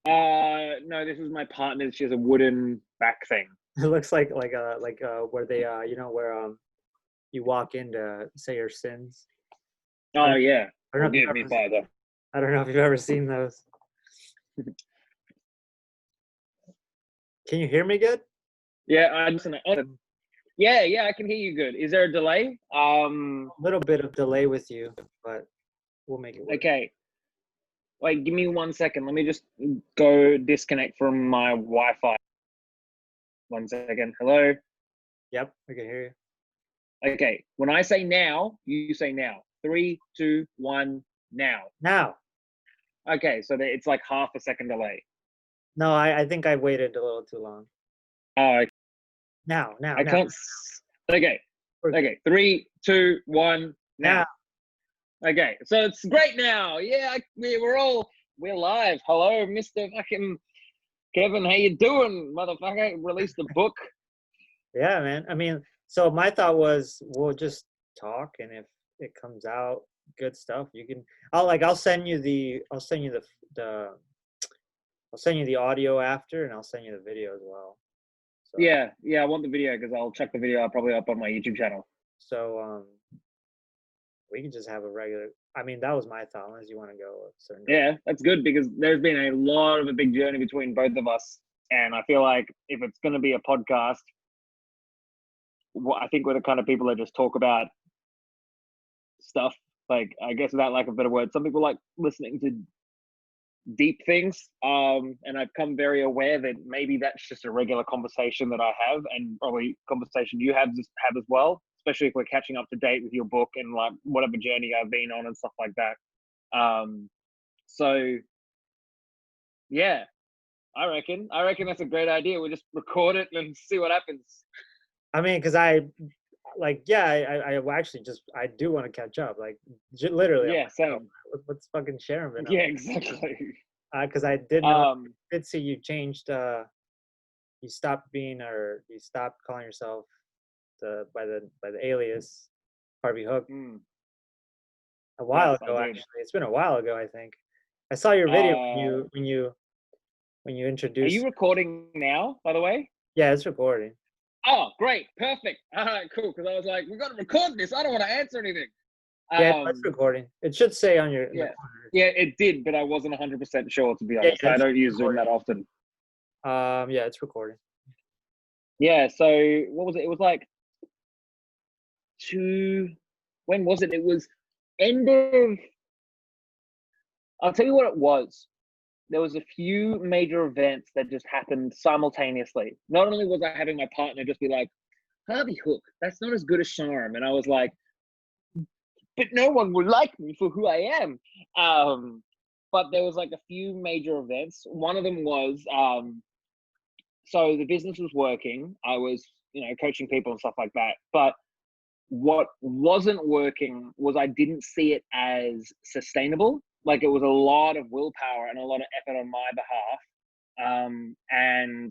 No, this is my partner's. She has a wooden back thing. It looks like where they where you walk in to say your sins. Oh yeah, I don't know if forgive me, Father. I don't know if you've ever seen those. Can you hear me good? Yeah, I'm listening. Yeah, I can hear you good. Is there a delay? A little bit of delay with you, but we'll make it work. Okay. Wait, give me 1 second. Let me just go disconnect from my Wi-Fi. 1 second. Hello? Yep, I can hear you. Okay. When I say now, you say now. 3, 2, 1, now. Now. Okay, so it's like half a second delay. No, I think I waited a little too long. Oh, Now. I can't. Okay. Okay. 3, 2, 1, now. Okay, so it's great now. Yeah, we're live. Hello, Mr. fucking Kevin. How you doing, motherfucker? Released the book. Yeah, man. I mean, so my thought was we'll just talk, and if it comes out good stuff, you can. I'll send you the audio after, and I'll send you the video as well. So, yeah, I want the video because I'll check the video. I'll probably up on my YouTube channel. So we can just have a regular. I mean, that was my thought. Unless you want to go a certain. Yeah, that's good because there's been a lot of a big journey between both of us, and I feel like if it's going to be a podcast, I think we're the kind of people that just talk about stuff. Like, I guess without lack of a better word, some people like listening to deep things, and I've come very aware that maybe that's just a regular conversation that I have, and probably conversation you have as well, especially if we're catching up to date with your book and like whatever journey I've been on and stuff like that. So yeah, I reckon that's a great idea. We'll just record it and see what happens. I mean, because I actually I do want to catch up, like literally. Yeah, same. Let's fucking share them. Yeah, exactly. Because I did see you changed. You stopped calling yourself by the alias Harvey Hook a while ago. Actually, it's been a while ago. I think I saw your video when you introduced. Are you recording now, by the way? Yeah, it's recording. Oh, great. Perfect. All right, cool. Because I was like, we've got to record this. I don't want to answer anything. Yeah, it's recording. It should say on your... Yeah, it did, but I wasn't 100% sure, to be honest. Yeah, I don't use Zoom that often. Yeah, it's recording. Yeah, so what was it? It was like when was it? It was end of... I'll tell you what it was. There was a few major events that just happened simultaneously. Not only was I having my partner just be like, Harvey Hook, that's not as good as Sharam. And I was like, but no one will like me for who I am. But there was like a few major events. One of them was, so the business was working. I was, coaching people and stuff like that. But what wasn't working was I didn't see it as sustainable. Like it was a lot of willpower and a lot of effort on my behalf. And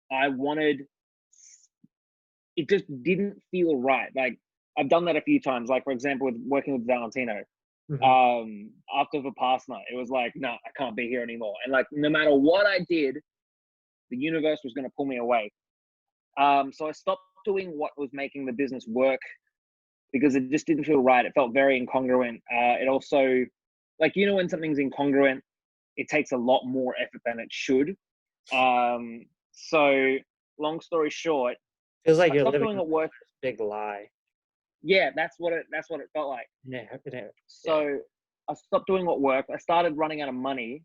I wanted, it just didn't feel right. Like I've done that a few times. Like for example, with working with Valentino, after the past night, it was like, no, I can't be here anymore. And like, no matter what I did, the universe was going to pull me away. So I stopped doing what was making the business work because it just didn't feel right. It felt very incongruent. It also, like, when something's incongruent, it takes a lot more effort than it should. So long story short, feels like you're living at work. Big lie. Yeah, that's what it felt like. Yeah. So I stopped doing what worked. I started running out of money.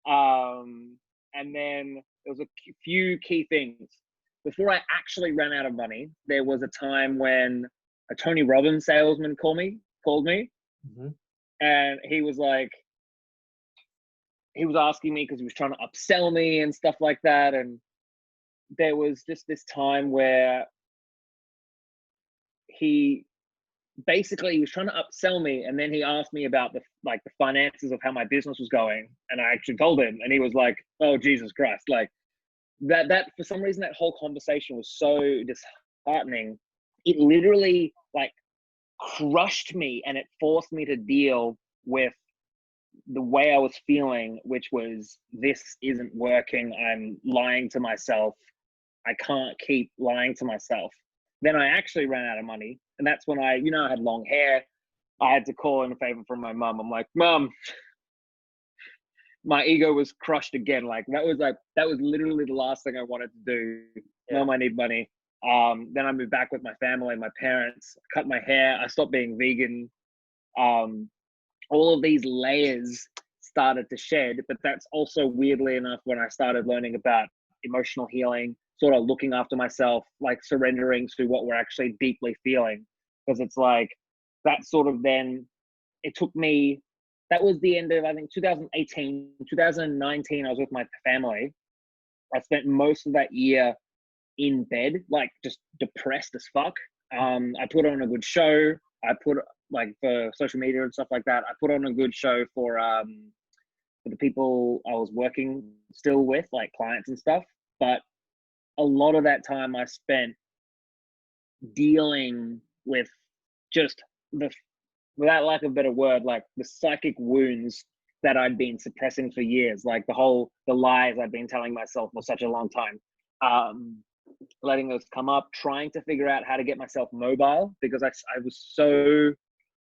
And then there was a few key things. Before I actually ran out of money, there was a time when a Tony Robbins salesman called me, and he was asking me because he was trying to upsell me and stuff like that. And there was just this time where he was trying to upsell me, and then he asked me about the finances of how my business was going, and I actually told him, and he was like, "Oh, Jesus Christ!" Like that for some reason that whole conversation was so disheartening. It literally like crushed me, and it forced me to deal with the way I was feeling, which was, this isn't working. I'm lying to myself. I can't keep lying to myself. Then I actually ran out of money. And that's when I had long hair. I had to call in a favor from my mom. I'm like, Mom, my ego was crushed again. That was literally the last thing I wanted to do. Yeah. Mom, I need money. Then I moved back with my family, my parents, cut my hair. I stopped being vegan. All of these layers started to shed, but that's also weirdly enough when I started learning about emotional healing, sort of looking after myself, like surrendering to what we're actually deeply feeling. Because it's like, that sort of then, it took me, that was the end of, I think, 2018, 2019, I was with my family. I spent most of that year in bed, like just depressed as fuck. I put on a good show. I put, like, for social media and stuff like that, I put on a good show for the people I was working still with, like clients and stuff. But a lot of that time I spent dealing with just without lack of a better word, like the psychic wounds that I'd been suppressing for years, like the lies I'd been telling myself for such a long time. Letting those come up, trying to figure out how to get myself mobile, because I was so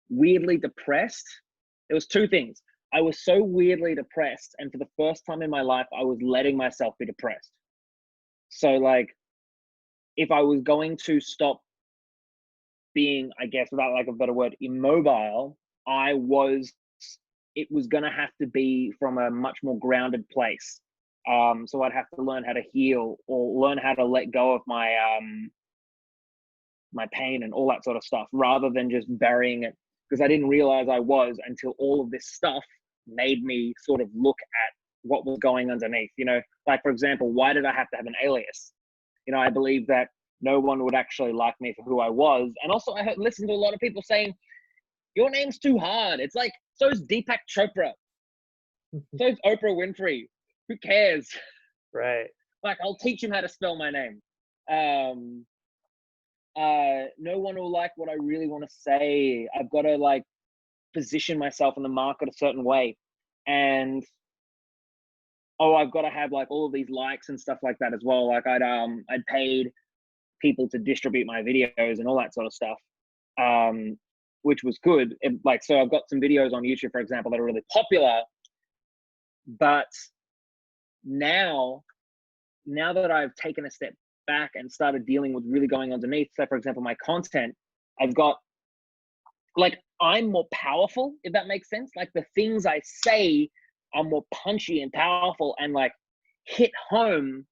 weirdly depressed. There was two things. I was so weirdly depressed, and for the first time in my life, I was letting myself be depressed. So, like, if I was going to stop being, I guess, without lack of a better word, immobile, it was going to have to be from a much more grounded place. So I'd have to learn how to heal, or learn how to let go of my my pain and all that sort of stuff, rather than just burying it, because I didn't realize I was, until all of this stuff made me sort of look at what was going underneath. Like, for example, why did I have to have an alias? I believe that no one would actually like me for who I was. And also I listened to a lot of people saying, your name's too hard. It's like, so's Deepak Chopra. So's Oprah Winfrey. Who cares? Right. Like, I'll teach him how to spell my name. No one will like what I really want to say. I've got to, like, position myself in the market a certain way. And I've got to have, like, all of these likes and stuff like that as well. Like, I'd paid people to distribute my videos and all that sort of stuff, which was good. So I've got some videos on YouTube, for example, that are really popular. But now that I've taken a step back and started dealing with really going underneath, so for example, my content, I've got, like, I'm more powerful, if that makes sense. Like, the things I say are more punchy and powerful and, like, hit home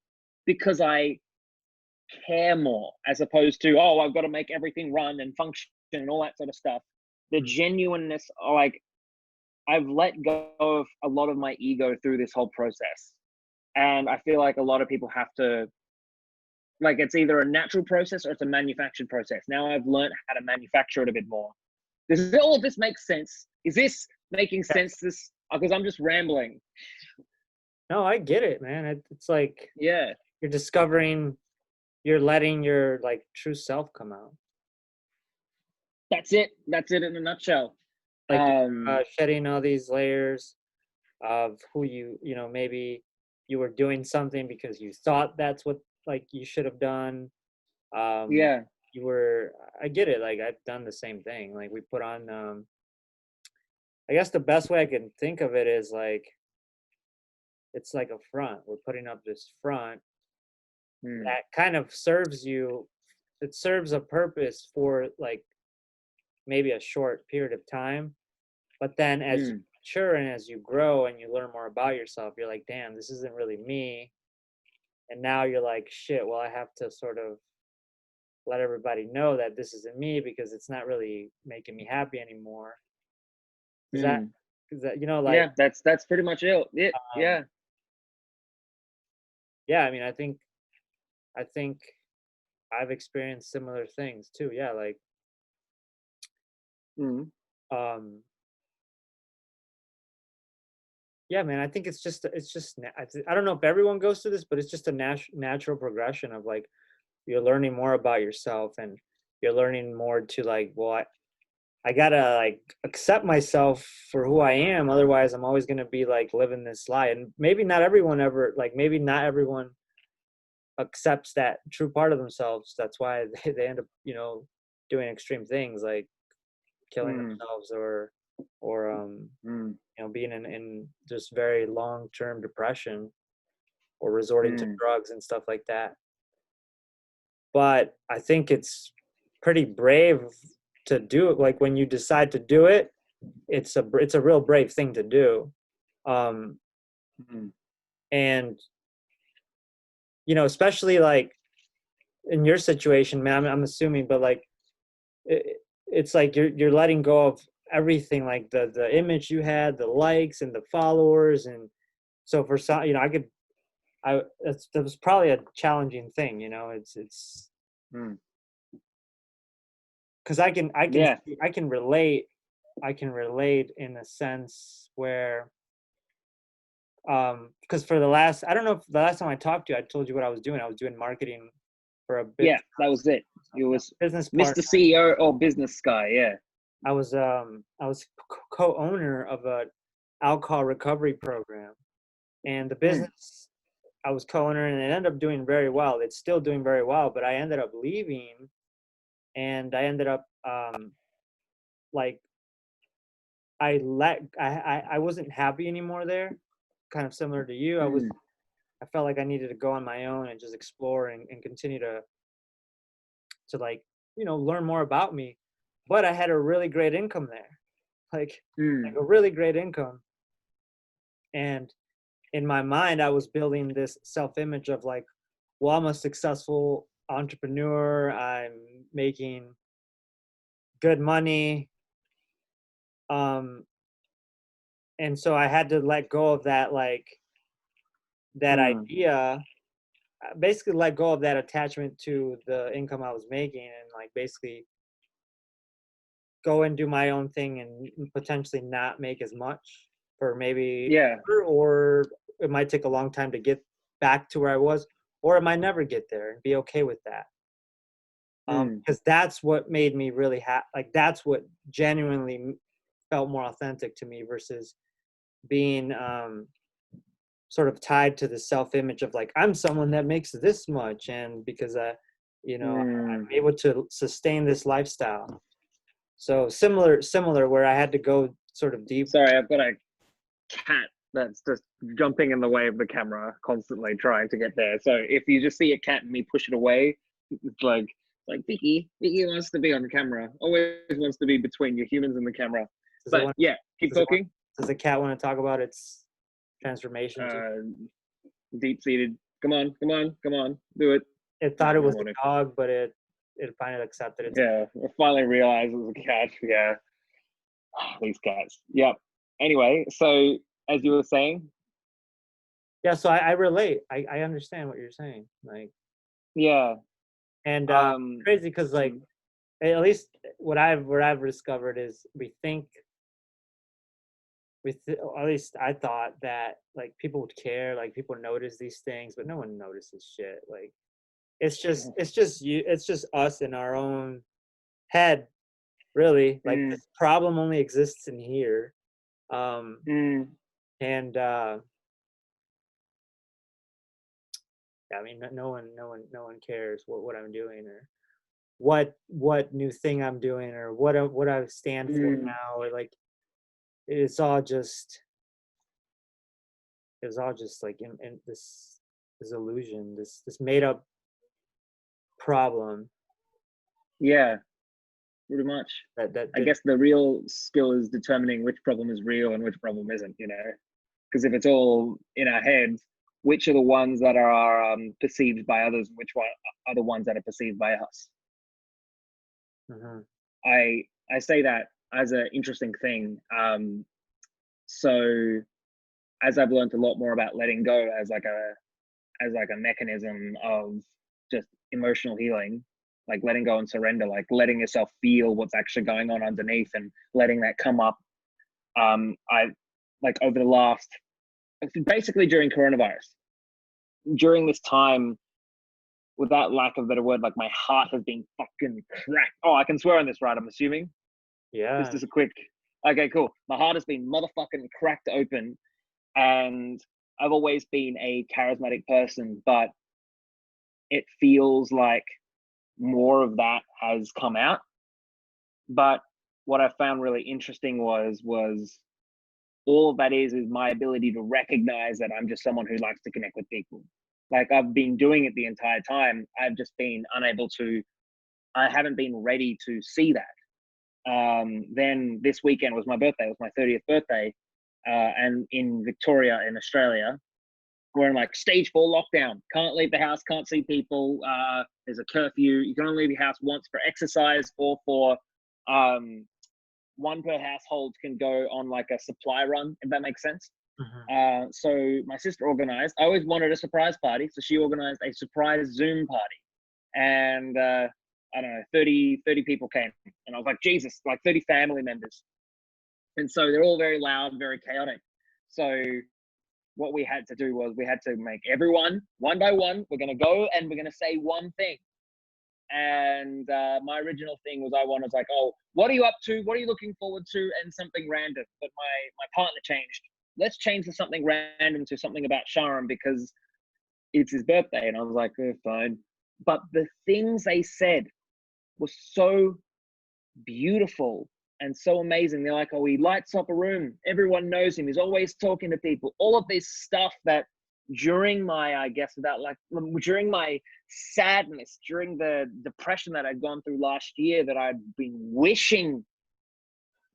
because I care more, as opposed to, I've got to make everything run and function and all that sort of stuff. The genuineness, like, I've let go of a lot of my ego through this whole process. And I feel like a lot of people have to, like, it's either a natural process or it's a manufactured process. Now I've learned how to manufacture it a bit more. Does all of this make sense? Is this making sense? Because I'm just rambling. No, I get it, man. It's like, yeah, you're letting your, like, true self come out. That's it in a nutshell. Like, shedding all these layers of who maybe you were doing something because you thought that's what, like, you should have done. Yeah. I get it. Like, I've done the same thing. Like, we put on, I guess the best way I can think of it is, like, it's like a front. We're putting up this front that kind of serves a purpose for, like, maybe a short period of time. But then as you mature and as you grow and you learn more about yourself, you're like, damn, this isn't really me. And now you're like, shit, well, I have to sort of let everybody know that this isn't me, because it's not really making me happy anymore. Is that like, yeah, that's pretty much it. Yeah. Yeah, I mean, I think I've experienced similar things too. Yeah, like, yeah, man, I think it's just I don't know if everyone goes through this, but it's just a natural progression of, like, you're learning more about yourself, and you're learning more to, like, well, I gotta like accept myself for who I am. Otherwise, I'm always gonna be like living this lie. And maybe not everyone ever like maybe not everyone accepts that true part of themselves. That's why they end up, doing extreme things like killing themselves or being in just very long-term depression or resorting to drugs and stuff like that. But I think it's pretty brave to do it. Like when you decide to do it, it's a real brave thing to do. And especially like in your situation, man, I'm assuming, but like it's like you're letting go of everything, like the image you had, the likes and the followers, and so for some, that was probably a challenging thing, it's because I can relate in a sense where because for the last, I don't know if the last time I talked to you, I told you what I was doing marketing for a bit. Yeah, that was it. It was business Mr. CEO or business guy. Yeah, I was co-owner of a alcohol recovery program, and the business I was co-owner, and it ended up doing very well. It's still doing very well, but I ended up leaving, and I ended up like I wasn't happy anymore there. Kind of similar to you, I felt like I needed to go on my own and just explore and continue to like learn more about me. But I had a really great income there, like a really great income, and in my mind I was building this self-image of like, well, I'm a successful entrepreneur, I'm making good money, and so I had to let go of that, like that idea, basically let go of that attachment to the income I was making, and like basically go and do my own thing and potentially not make as much for maybe or it might take a long time to get back to where I was, or it might never get there, and be okay with that. Because that's what made me really happy. Like that's what genuinely felt more authentic to me versus being sort of tied to the self-image of like, I'm someone that makes this much, and because I'm able to sustain this lifestyle. So similar where I had to go sort of deep. Sorry, I've got a cat that's just jumping in the way of the camera, constantly trying to get there. So if you just see a cat and me push it away, it's like Vicky wants to be on camera. Always wants to be between your humans and the camera. But keep talking. Does the cat want to talk about its transformation? Deep-seated. Come on, do it. It thought it was a dog, but it finally accepted it. Yeah, I finally realized it was a cat. Yeah, these cats. Yep. Anyway, so as you were saying. Yeah, so I relate. I understand what you're saying. Like. Yeah. And crazy because like at least what I've discovered is at least I thought that like people would care, like people notice these things, but no one notices shit. Like it's just us in our own head, really. Like this problem only exists in here. And I mean, no one cares what I'm doing or what new thing I'm doing or what I stand for now, or like it was all just like in this illusion, this made up problem. Yeah, pretty much. I guess the real skill is determining which problem is real and which problem isn't, because if it's all in our heads, which are the ones that are perceived by others, and which one are the ones that are perceived by us. I say that as an interesting thing. So as I've learned a lot more about letting go as like a mechanism of just emotional healing, like letting go and surrender, like letting yourself feel what's actually going on underneath and letting that come up. I like over the last, basically during coronavirus, during this time, without lack of a better word, like my heart has been fucking cracked. Oh, I can swear on this, right? I'm assuming. Yeah. Just as a quick, okay, cool. My heart has been motherfucking cracked open, and I've always been a charismatic person, but it feels like more of that has come out. But what I found really interesting was all of that is my ability to recognize that I'm just someone who likes to connect with people. Like I've been doing it the entire time. I've just been unable to, I haven't been ready to see that. Then this weekend was my birthday. It was my 30th birthday. And in Victoria, in Australia, we're in like stage 4 lockdown. Can't leave the house, can't see people. There's a curfew. You can only leave your house once for exercise or for one per household can go on like a supply run, if that makes sense. So my sister organized, I always wanted a surprise party. So she organized a surprise Zoom party. And I don't know, 30 people came. And I was like, Jesus, like 30 family members. And so they're all very loud, very chaotic. So what we had to do was we had to make everyone one by one. We're going to go and we're going to say one thing. And my original thing was I was like, oh, what are you up to? What are you looking forward to? And something random. But my partner changed. Let's change to something random to something about Sharam because it's his birthday. And I was like, oh, fine. But the things they said was so beautiful and so amazing. They're like, oh, he lights up a room. Everyone knows him. He's always talking to people. All of this stuff that during my, I guess, during my sadness, during the depression that I'd gone through last year, that I'd been wishing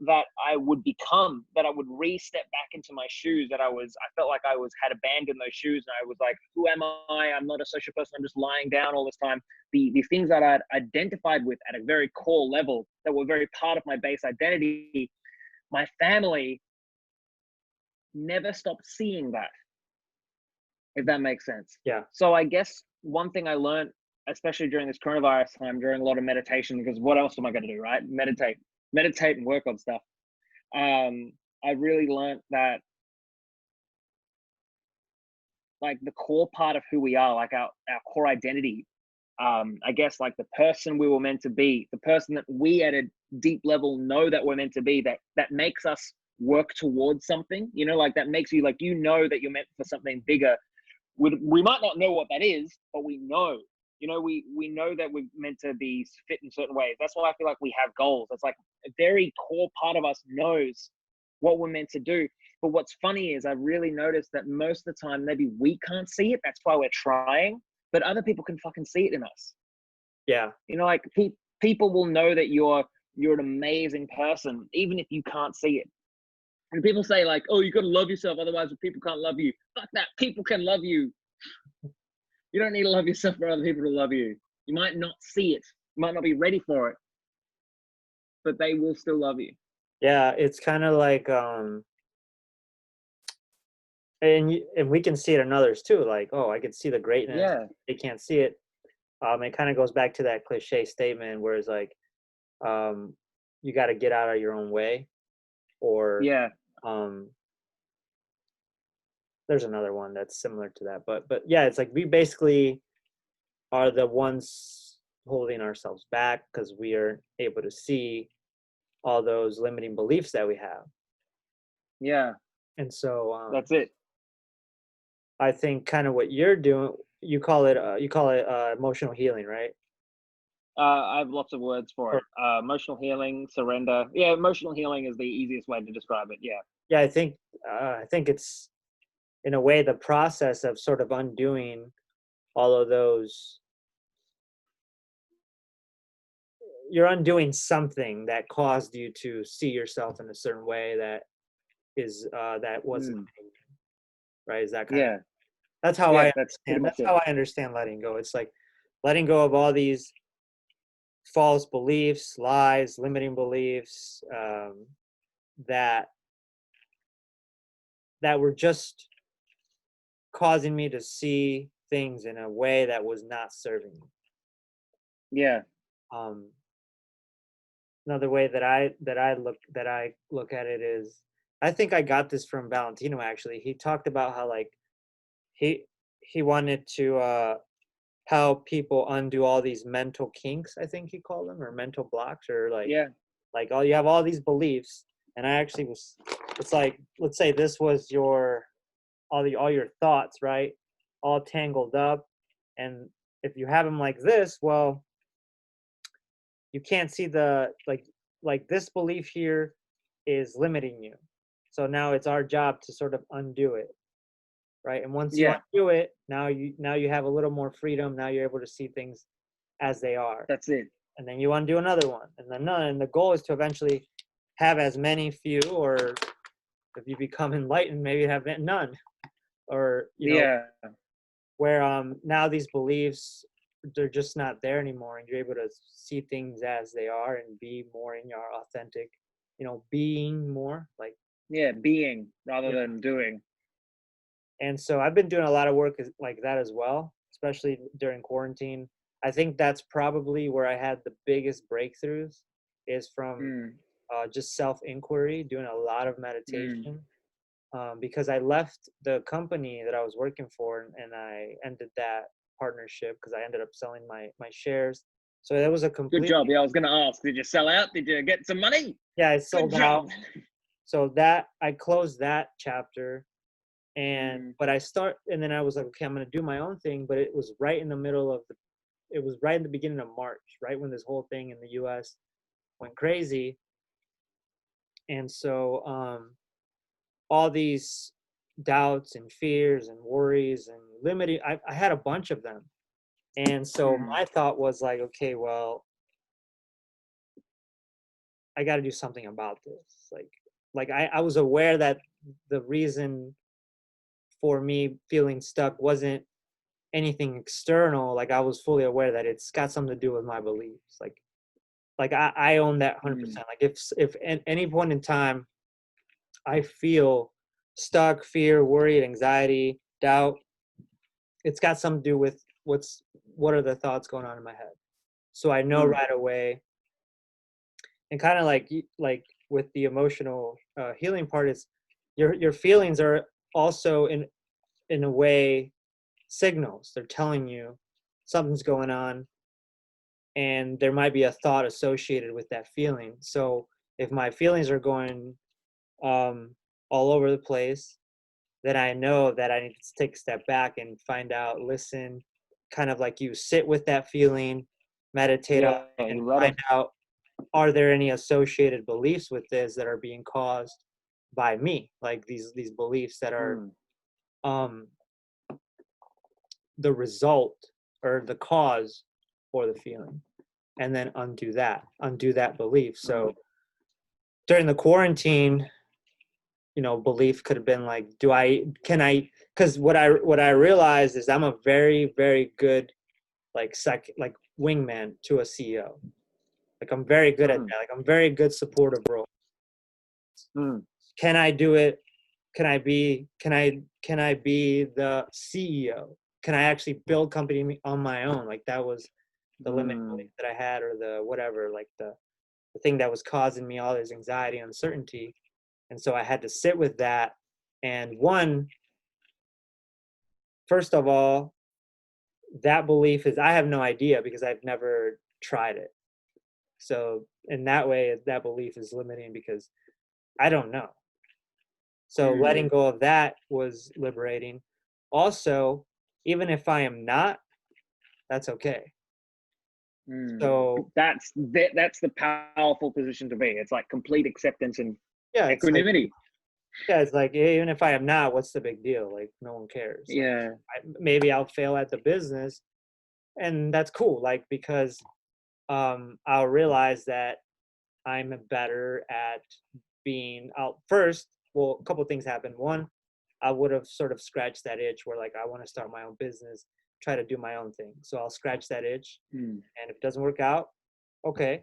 that I would become, that I would re-step back into my shoes, I felt like I had abandoned those shoes. And I was like, who am I? I'm not a social person. I'm just lying down all this time. The things that I'd identified with at a very core level that were very part of my base identity, my family never stopped seeing that, if that makes sense. Yeah. So I guess one thing I learned, especially during this coronavirus time, during a lot of meditation, because what else am I going to do, right? Meditate and work on stuff. I really learned that like the core part of who we are, like our core identity, I guess like the person we were meant to be, the person that we at a deep level know that we're meant to be, that makes us work towards something, you know, like that makes you like, you know, that you're meant for something bigger. We might not know what that is, but we know, you know, we know that we're meant to be fit in certain ways. That's why I feel like we have goals. It's like a very core part of us knows what we're meant to do. But what's funny is I really noticed that most of the time, maybe we can't see it. That's why we're trying, but other people can fucking see it in us. Yeah. You know, like people will know that you're an amazing person, even if you can't see it. And people say like, oh, you got to love yourself. Otherwise people can't love you. Fuck that. People can love you. You don't need to love yourself for other people to love you. You might not see it. You might not be ready for it, but they will still love you. Yeah. It's kind of like, and we can see it in others too. Like, oh, I can see the greatness. Yeah. They can't see it. It kind of goes back to that cliche statement where it's like, you got to get out of your own way, or yeah. There's another one that's similar to that, but yeah, it's like we basically are the ones holding ourselves back because we are able to see all those limiting beliefs that we have. Yeah. And so that's it. I think kind of what you're doing, you call it emotional healing, right? I have lots of words for it. Emotional healing, surrender. Yeah, emotional healing is the easiest way to describe it. Yeah. Yeah, I think it's in a way the process of sort of undoing all of those. You're undoing something that caused you to see yourself in a certain way that is that wasn't right. Is that kind of? That's how I understand. That's how I understand letting go. It's like letting go of all these false beliefs, lies, limiting beliefs that were just causing me to see things in a way that was not serving me. Yeah. Another way that I look at it is, I think I got this from Valentino actually. He talked about how like he wanted to help people undo all these mental kinks, I think he called them, or mental blocks, or like Like you have all these beliefs, and I actually was. It's like, let's say this was all your thoughts, right? All tangled up, and if you have them like this, well, you can't see the like this belief here is limiting you. So now it's our job to sort of undo it, right? And once you undo it, now you have a little more freedom. Now you're able to see things as they are. That's it. And then you undo another one, and then none. And the goal is to eventually have as few, or if you become enlightened, maybe have none, or where now these beliefs, they're just not there anymore, and you're able to see things as they are and be more in your authentic, being more like being rather than doing. And so I've been doing a lot of work like that as well, especially during quarantine. I think that's probably where I had the biggest breakthroughs, is from just self-inquiry, doing a lot of meditation. Because I left the company that I was working for, and I ended that partnership because I ended up selling my shares. So that was a complete. Good job. Yeah, I was going to ask, did you sell out? Did you get some money? Yeah, I sold out. So that I closed that chapter, but and then I was like, okay, I'm going to do my own thing. But it was right in the middle of it was right in the beginning of March, right when this whole thing in the U.S. went crazy. And so all these doubts and fears and worries and limiting, I had a bunch of them. And so my thought was like, okay, well, I got to do something about this. Like I was aware that the reason for me feeling stuck wasn't anything external. Like I was fully aware that it's got something to do with my beliefs. Like I own that 100%. Like if at any point in time I feel stuck, fear, worry, anxiety, doubt, it's got something to do with what are the thoughts going on in my head. So I know right away. And kind of like with the emotional healing part, is your feelings are also in a way signals. They're telling you something's going on, and there might be a thought associated with that feeling. So if my feelings are going all over the place, then I know that I need to take a step back and find out, listen, kind of like you sit with that feeling, meditate on it, and find out, are there any associated beliefs with this that are being caused by me? Like these beliefs that are the result or the cause for the feeling, and then undo that belief. So during the quarantine, belief could have been like, because what I realized is I'm a very, very good like wingman to a CEO. Like I'm very good at that. Like I'm very good supportive role. Can I do it? Can I be the CEO? Can I actually build company on my own? Like that was the limit belief that I had, or the whatever, like the thing that was causing me all this anxiety, uncertainty. And so I had to sit with that. And first of all, that belief is, I have no idea because I've never tried it. So in that way, that belief is limiting because I don't know. So letting go of that was liberating. Also, even if I am not, that's okay. So that's the powerful position to be. It's like complete acceptance and equanimity. It's like, even if I am not, what's the big deal? Like no one cares. Yeah. Maybe I'll fail at the business, and that's cool. Like because I'll realize that I'm better at being out first. Well, a couple of things happened. One, I would have sort of scratched that itch where like I want to start my own business, try to do my own thing. So I'll scratch that itch, and if it doesn't work out, okay.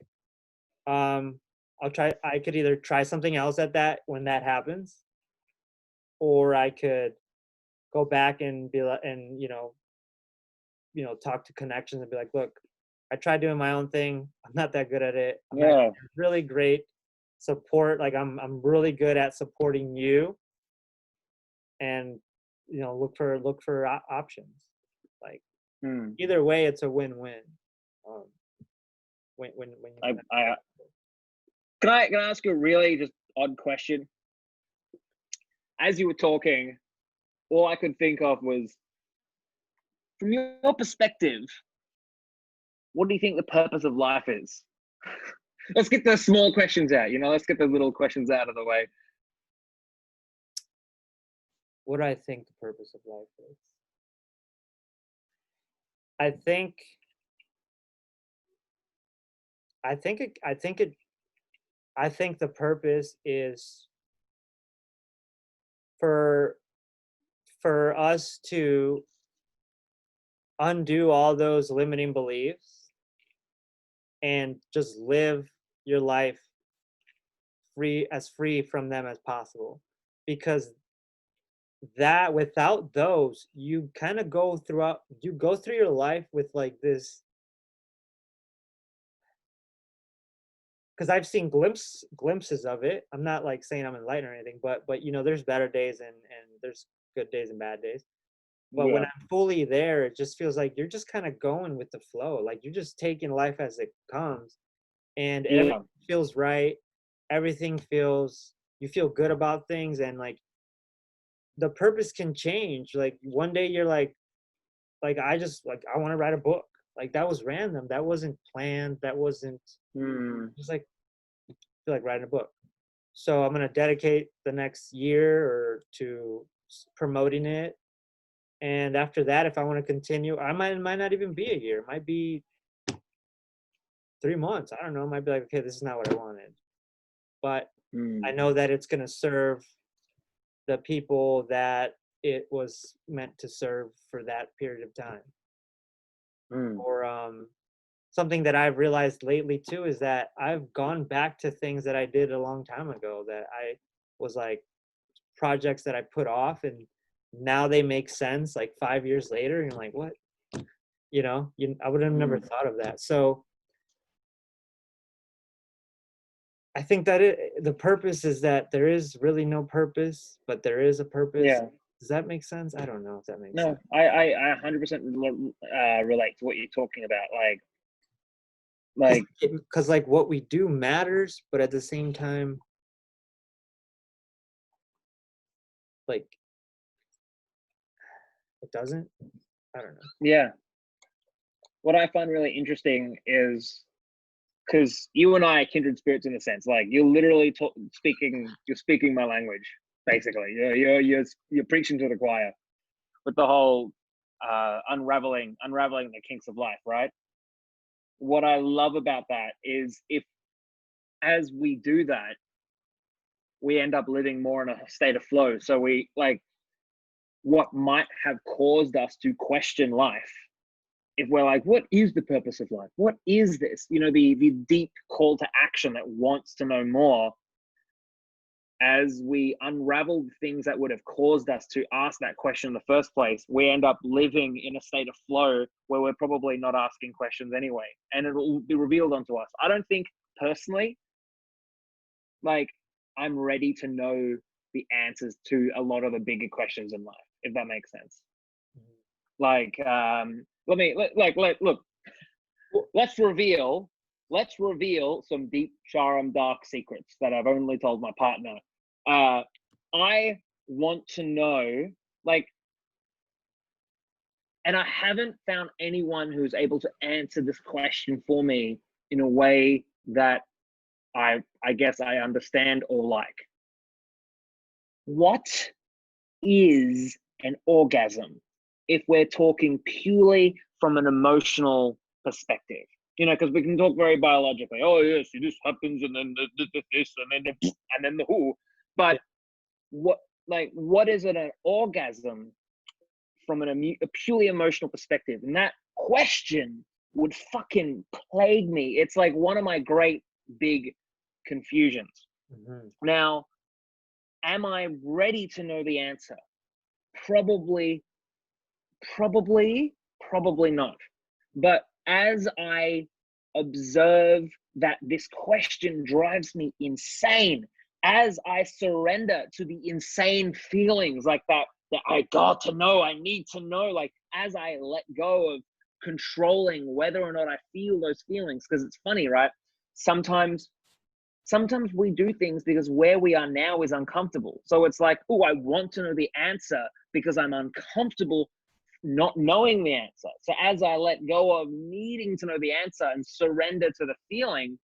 I'll try. I could either try something else at that when that happens, or I could go back and be like, and talk to connections and be like, look, I tried doing my own thing. I'm not that good at it. I'm really great support. Like I'm really good at supporting you, and look for options. Like either way, it's a win-win. When Can I ask you a really just odd question? As you were talking, all I could think of was, from your perspective, what do you think the purpose of life is? Let's get the small questions out, let's get the little questions out of the way. What do I think the purpose of life is? I think the purpose is for us to undo all those limiting beliefs and just live your life free from them as possible. Because that, without those, you kind of go through your life with like this, because I've seen glimpses of it. I'm not like saying I'm enlightened or anything, but there's better days and there's good days and bad days. But when I'm fully there, it just feels like you're just kind of going with the flow. Like you're just taking life as it comes, and everything feels right. Everything feels, you feel good about things, and like the purpose can change. Like one day you're like I want to write a book. Like that was random. That wasn't planned. That wasn't just like, I feel like writing a book. So I'm going to dedicate the next year or to promoting it. And after that, if I want to continue, it might not even be a year. It might be 3 months. I don't know. It might be like, okay, this is not what I wanted. But I know that it's going to serve the people that it was meant to serve for that period of time. Or something that I've realized lately too is that I've gone back to things that I did a long time ago that I was like projects that I put off, and now they make sense like 5 years later. And you're like, what? I would have never thought of that. So I think that the purpose is that there is really no purpose, but there is a purpose. Yeah. Does that make sense? I don't know if that makes sense. No, I 100% relate to what you're talking about. Like, because like what we do matters, but at the same time, like it doesn't. I don't know. Yeah. What I find really interesting is, because you and I are kindred spirits in a sense. Like you're literally speaking my language, basically. You're preaching to the choir with the whole unraveling the kinks of life, right? What I love about that is, if as we do that, we end up living more in a state of flow. So we like what might have caused us to question life. If we're like, what is the purpose of life? What is this? The deep call to action that wants to know more. As we unravel the things that would have caused us to ask that question in the first place, we end up living in a state of flow where we're probably not asking questions anyway. And it'll be revealed onto us. I don't think personally, like, I'm ready to know the answers to a lot of the bigger questions in life, if that makes sense. Like, look, let's reveal some deep Sharam dark secrets that I've only told my partner. I want to know, like, and I haven't found anyone who's able to answer this question for me in a way that I guess I understand or like. What is an orgasm if we're talking purely from an emotional perspective? Because we can talk very biologically. Oh yes, this happens, and then this, and then the who. But what is it an orgasm from a purely emotional perspective? And that question would fucking plague me. It's like one of my great big confusions. Now, am I ready to know the answer? Probably not. But as I observe that this question drives me insane, as I surrender to the insane feelings like that I got to know, I need to know, like as I let go of controlling whether or not I feel those feelings, because it's funny, right? Sometimes sometimes we do things because where we are now is uncomfortable. So it's like, oh, I want to know the answer because I'm uncomfortable not knowing the answer. So as I let go of needing to know the answer and surrender to the feeling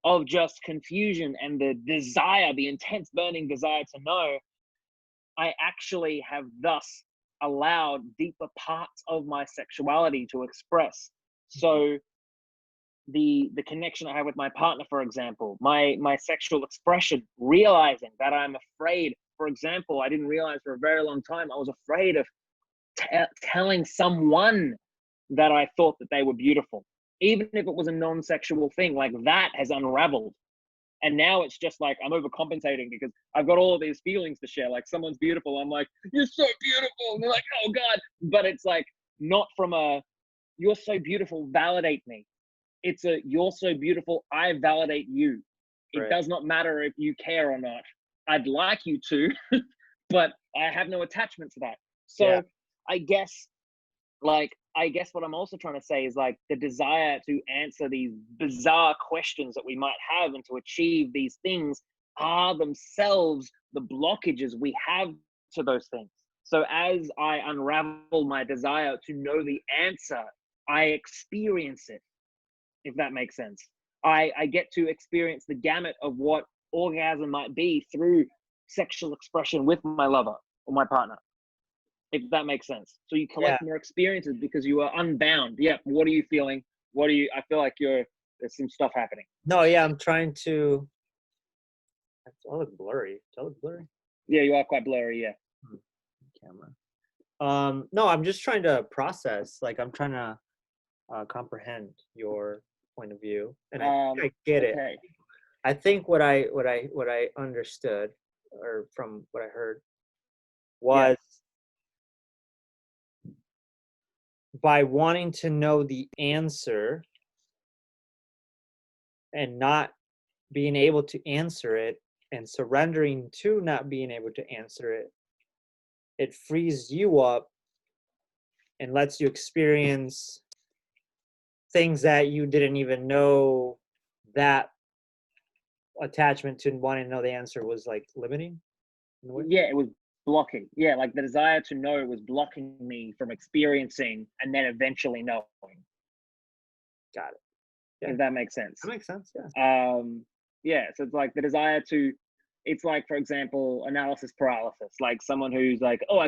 of just confusion and the desire, the intense burning desire to know, I actually have thus allowed deeper parts of my sexuality to express. So the connection I have with my partner, for example, my sexual expression, realizing that I'm afraid. For example, I didn't realize for a very long time I was afraid of telling someone that I thought that they were beautiful, even if it was a non-sexual thing. Like, that has unraveled. And now it's just like I'm overcompensating because I've got all of these feelings to share. Like, someone's beautiful, I'm like, you're so beautiful. And they're like, oh God. But it's like, not from a, you're so beautiful, validate me. It's a, you're so beautiful, I validate you. It does not matter if you care or not. I'd like you to, but I have no attachment to that. So I guess what I'm also trying to say is, like, the desire to answer these bizarre questions that we might have and to achieve these things are themselves the blockages we have to those things. So as I unravel my desire to know the answer, I experience it, if that makes sense. I get to experience the gamut of what orgasm might be through sexual expression with my lover or my partner, if that makes sense. So you collect more experiences because you are unbound. Yeah. What are you feeling? I feel like there's some stuff happening. No, yeah, I'm trying to, I look blurry. Do I look blurry? Yeah, you are quite blurry, yeah. Camera. No, I'm just trying to process, like, I'm trying to comprehend your point of view, and I get it. I think what I understood, or from what I heard, was by wanting to know the answer and not being able to answer it and surrendering to not being able to answer it, it frees you up and lets you experience things that you didn't even know that attachment to wanting to know the answer was, like, limiting. Yeah, it was blocking. Yeah, like the desire to know was blocking me from experiencing and then eventually knowing. Got it. Yeah. If that makes sense. That makes sense, yeah. Yeah, so it's like the desire to, it's like, for example, analysis paralysis, like someone who's like, oh,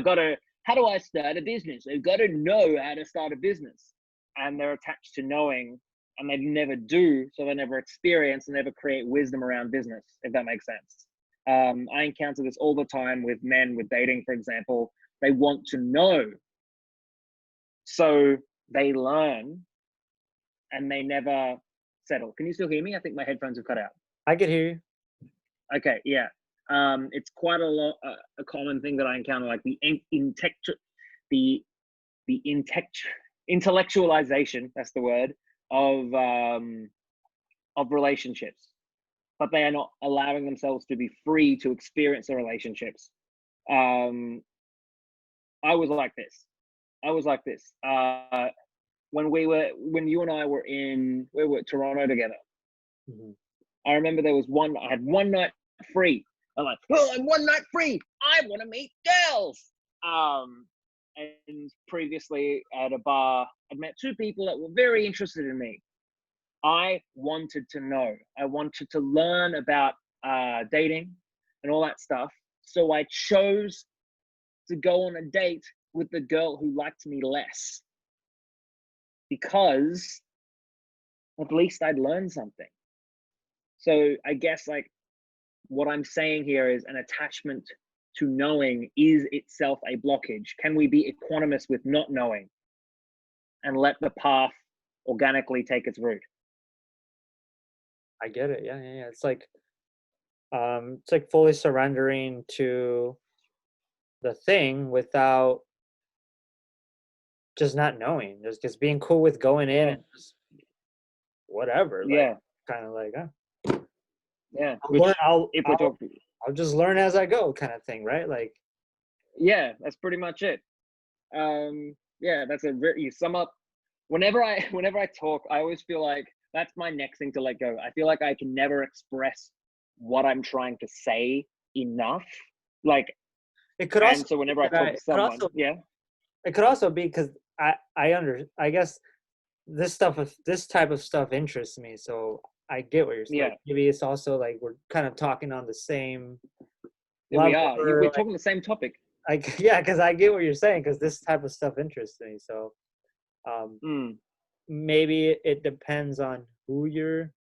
how do I start a business? I've got to know how to start a business. And they're attached to knowing, and they never do, so they never experience and never create wisdom around business, if that makes sense. I encounter this all the time with men with dating, for example. They want to know, so they learn, and they never settle. Can you still hear me? I think my headphones have cut out. I can hear you. Okay, yeah. It's quite a common thing that I encounter, like the intellectualization, that's the word, of relationships, but they are not allowing themselves to be free to experience the relationships. I was like this. When you and I were in Toronto together. Mm-hmm. I remember I had one night free. I'm like, oh, I'm one night free. I want to meet girls. And previously at a bar, I'd met two people that were very interested in me. I wanted to know. I wanted to learn about dating and all that stuff. So I chose to go on a date with the girl who liked me less, because at least I'd learn something. So I guess, like, what I'm saying here is an attachment to knowing is itself a blockage. Can we be equanimous with not knowing and let the path organically take its route? I get it. Yeah. It's like fully surrendering to the thing without just not knowing, just being cool with going in and just whatever. Like, kind of like, yeah. I'll just learn as I go, kind of thing, right? Like, yeah, that's pretty much it. Yeah, that's you sum up. Whenever I talk, I always feel like that's my next thing to let go. I feel like I can never express what I'm trying to say enough. Like, it could and also so whenever I talk to someone, it could also be because I guess this type of stuff interests me, so I get what you're saying. Like, maybe it's also like we're kind of talking on the same level. We are. We're talking the same topic. Because I get what you're saying, because this type of stuff interests me. So maybe it depends on who you're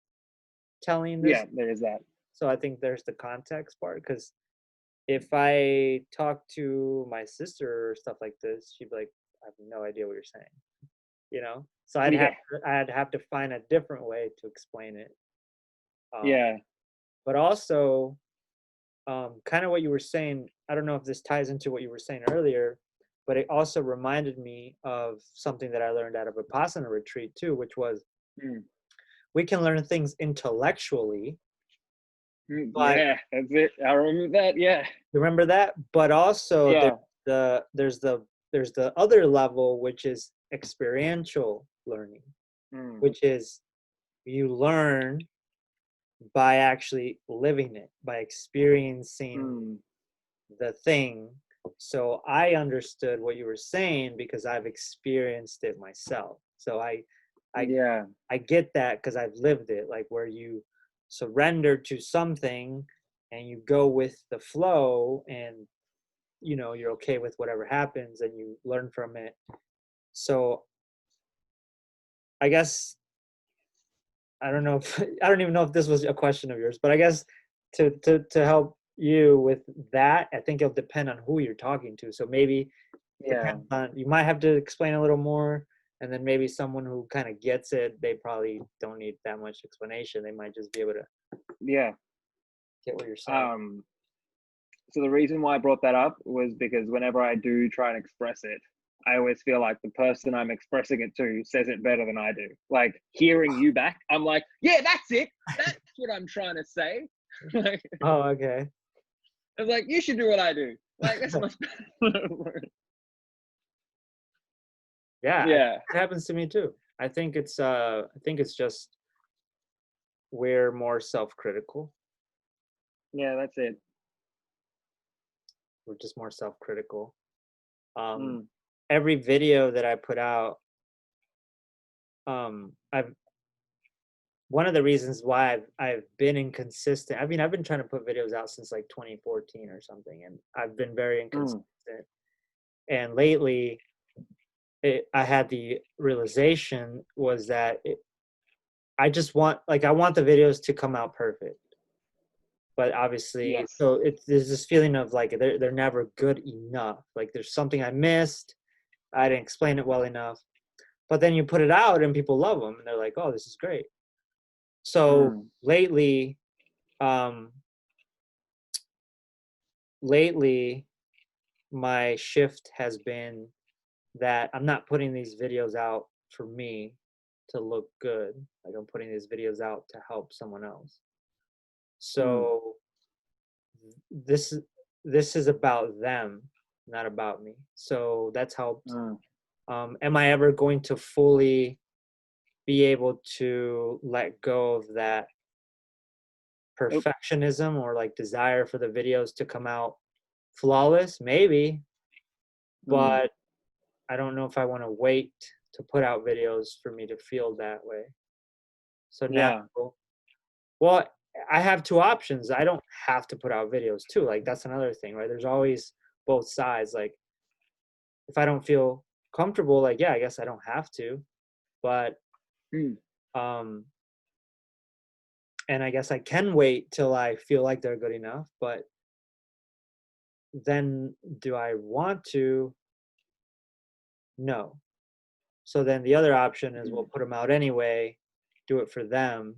telling this. Yeah, there is that. So I think there's the context part, because if I talk to my sister or stuff like this, she'd be like, I have no idea what you're saying. So I'd have to find a different way to explain it. But also, kind of what you were saying, I don't know if this ties into what you were saying earlier, but it also reminded me of something that I learned out of a Vipassana retreat too, which was we can learn things intellectually. Yeah, that's it. I remember that. Yeah. You remember that? But also there's the other level, which is experiential learning, which is you learn by actually living it, by experiencing the thing. So I understood what you were saying because I've experienced it myself. So I get that because I've lived it, like where you surrender to something and you go with the flow, and you're okay with whatever happens and you learn from it. So I guess I don't even know if this was a question of yours, but I guess to help you with that, I think it'll depend on who you're talking to. So maybe you might have to explain a little more, and then maybe someone who kind of gets it, they probably don't need that much explanation. They might just be able to get what you're saying. So the reason why I brought that up was because whenever I do try and express it, I always feel like the person I'm expressing it to says it better than I do. Like, hearing you back, I'm like, yeah, that's it. That's what I'm trying to say. Like, oh, okay. I was like, you should do what I do. Like, that's much better. Yeah, it happens to me too. I think it's just we're more self-critical. Yeah, that's it. We're just more self-critical. Every video that I put out, one of the reasons why I've been inconsistent. I mean, I've been trying to put videos out since like 2014 or something, and I've been very inconsistent. And lately, I had the realization was that I want the videos to come out perfect. But obviously, so there's this feeling of like they're never good enough. Like there's something I missed. I didn't explain it well enough. But then you put it out and people love them and they're like, oh, this is great. So lately, my shift has been that I'm not putting these videos out for me to look good. Like, I'm putting these videos out to help someone else. So this is about them, not about me. So that's helped. Am I ever going to fully be able to let go of that perfectionism or like desire for the videos to come out flawless? Maybe, but I don't know if I want to wait to put out videos for me to feel that way. So now, well, I have two options. I don't have to put out videos too. Like, that's another thing, right? There's always both sides. Like, if I don't feel comfortable, like, yeah, I guess I don't have to, but and I guess I can wait till I feel like they're good enough, but then do I want to? No. So then the other option is we'll put them out anyway, do it for them,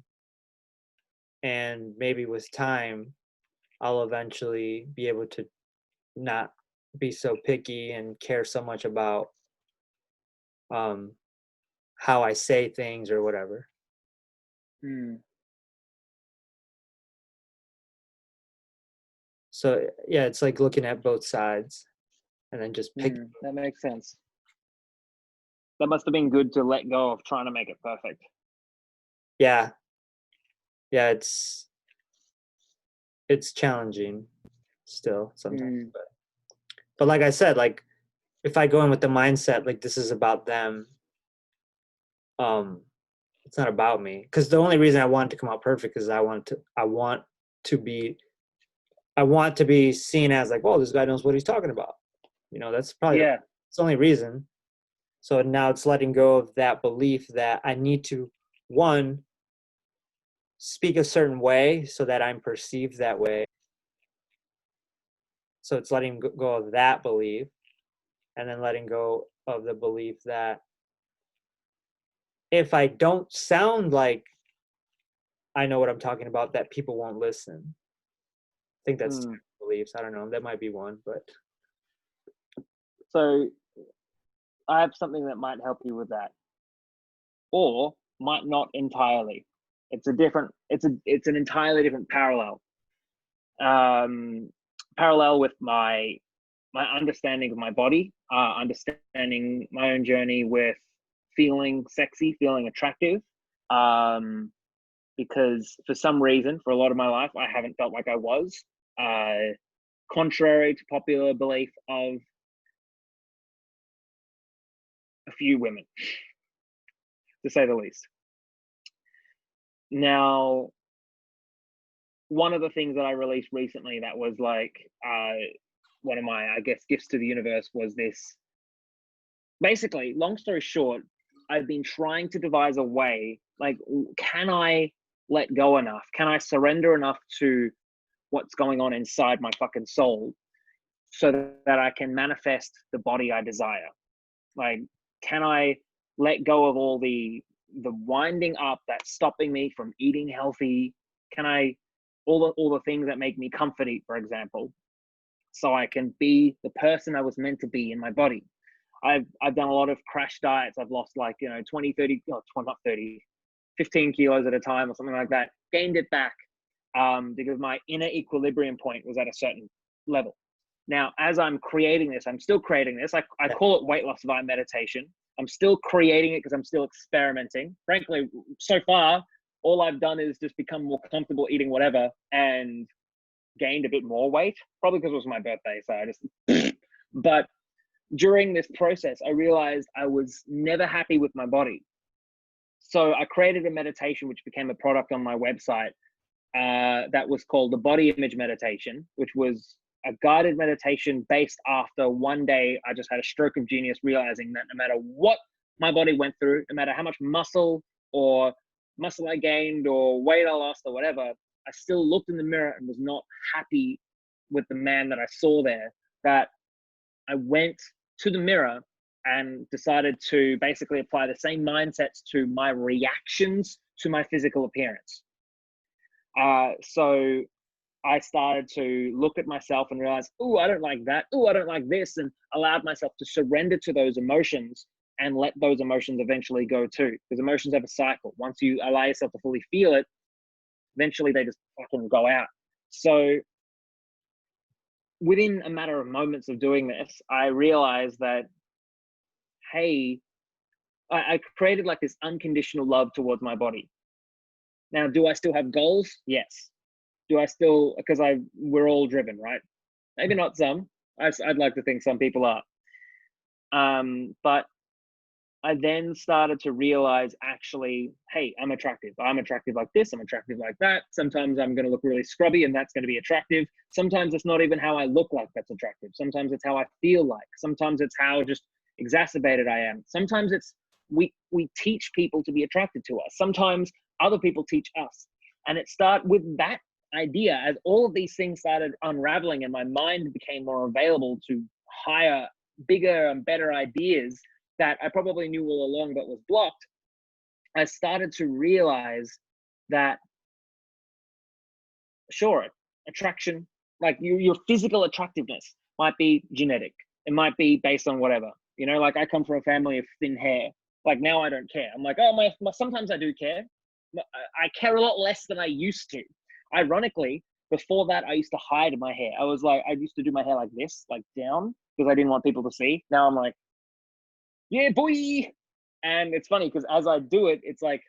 and maybe with time I'll eventually be able to not be so picky and care so much about how I say things or whatever. So yeah, it's like looking at both sides and then just picking. That makes sense. That must have been good to let go of trying to make it perfect. Yeah, it's it's challenging still sometimes. But like I said, like if I go in with the mindset like this is about them, it's not about me. Because the only reason I want it to come out perfect is I want to be seen as like, well, this guy knows what he's talking about. You know, that's probably it's the only reason. So now it's letting go of that belief that I need to, one, speak a certain way so that I'm perceived that way. So it's letting go of that belief, and then letting go of the belief that if I don't sound like I know what I'm talking about, that people won't listen. I think that's two beliefs. I don't know. That might be one, but. So I have something that might help you with that, or might not entirely. It's an entirely different parallel. Parallel with my understanding of my body, understanding my own journey with feeling sexy, feeling attractive. Because for some reason, for a lot of my life, I haven't felt like I was. Contrary to popular belief of a few women, to say the least. Now, one of the things that I released recently that was like one of my, I guess, gifts to the universe was this. Basically, long story short, I've been trying to devise a way, like, can I let go enough? Can I surrender enough to what's going on inside my fucking soul so that I can manifest the body I desire? Like, can I let go of all the winding up that's stopping me from eating healthy? Can I, all the things that make me comfort eat, for example, so I can be the person I was meant to be in my body? I've done a lot of crash diets. I've lost like, 20, 30, not 30, 15 kilos at a time or something like that. Gained it back because my inner equilibrium point was at a certain level. Now, as I'm creating this, I'm still creating this. I call it weight loss via meditation. I'm still creating it because I'm still experimenting. Frankly, so far, all I've done is just become more comfortable eating whatever and gained a bit more weight, probably because it was my birthday. So I just, but during this process, I realized I was never happy with my body. So I created a meditation, which became a product on my website that was called the Body Image Meditation, which was a guided meditation based after one day I just had a stroke of genius, realizing that no matter what my body went through, no matter how much muscle I gained or weight I lost or whatever, I still looked in the mirror and was not happy with the man that I saw there. That I went to the mirror and decided to basically apply the same mindsets to my reactions to my physical appearance. So I started to look at myself and realize, oh, I don't like that. Oh, I don't like this. And allowed myself to surrender to those emotions and let those emotions eventually go too. Because emotions have a cycle. Once you allow yourself to fully feel it, eventually they just fucking go out. So within a matter of moments of doing this, I realized that, hey, I created like this unconditional love towards my body. Now, do I still have goals? Yes. Do I still, because we're all driven, right? Maybe not some. I'd like to think some people are. But I then started to realize, actually, hey, I'm attractive. I'm attractive like this. I'm attractive like that. Sometimes I'm going to look really scrubby and that's going to be attractive. Sometimes it's not even how I look like that's attractive. Sometimes it's how I feel like. Sometimes it's how just exacerbated I am. Sometimes it's we teach people to be attracted to us. Sometimes other people teach us. And it started with that idea. As all of these things started unraveling and my mind became more available to higher, bigger and better ideas that I probably knew all along but was blocked, I started to realize that, sure, attraction, like your physical attractiveness might be genetic. It might be based on whatever. Like I come from a family of thin hair. Like now I don't care. I'm like, oh, my sometimes I do care. I care a lot less than I used to. Ironically, before that, I used to hide my hair. I used to do my hair like this, like down, because I didn't want people to see. Now I'm like, yeah, boy. And it's funny because as I do it, it's like,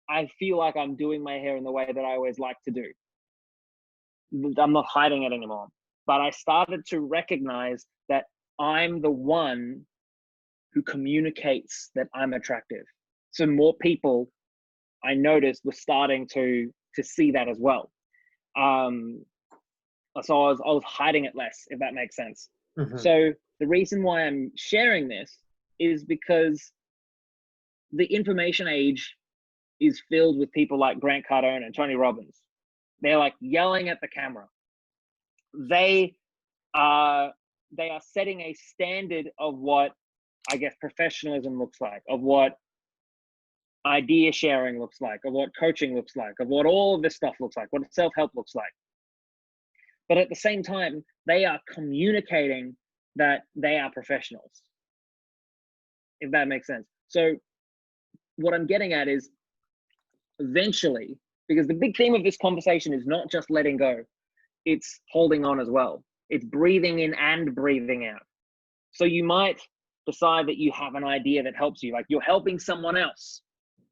I feel like I'm doing my hair in the way that I always like to do. I'm not hiding it anymore. But I started to recognize that I'm the one who communicates that I'm attractive. So more people, I noticed, were starting to see that as well. So I was hiding it less, if that makes sense. Mm-hmm. So the reason why I'm sharing this is because the information age is filled with people like Grant Cardone and Tony Robbins. They're like yelling at the camera. They are setting a standard of what, I guess, professionalism looks like, of what idea sharing looks like, of what coaching looks like, of what all of this stuff looks like, what self-help looks like. But at the same time, they are communicating that they are professionals, if that makes sense. So what I'm getting at is, eventually, because the big theme of this conversation is not just letting go, it's holding on as well. It's breathing in and breathing out. So you might decide that you have an idea that helps you, like you're helping someone else,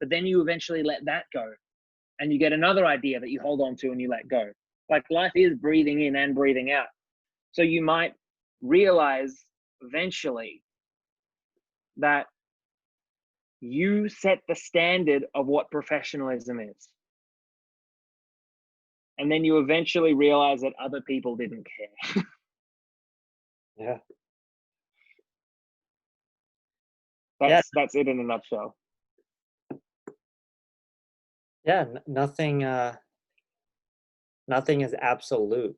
but then you eventually let that go and you get another idea that you hold on to and you let go. Like life is breathing in and breathing out. So you might realize eventually that you set the standard of what professionalism is. And then you eventually realize that other people didn't care. Yeah. That's it in a nutshell. Yeah, nothing is absolute.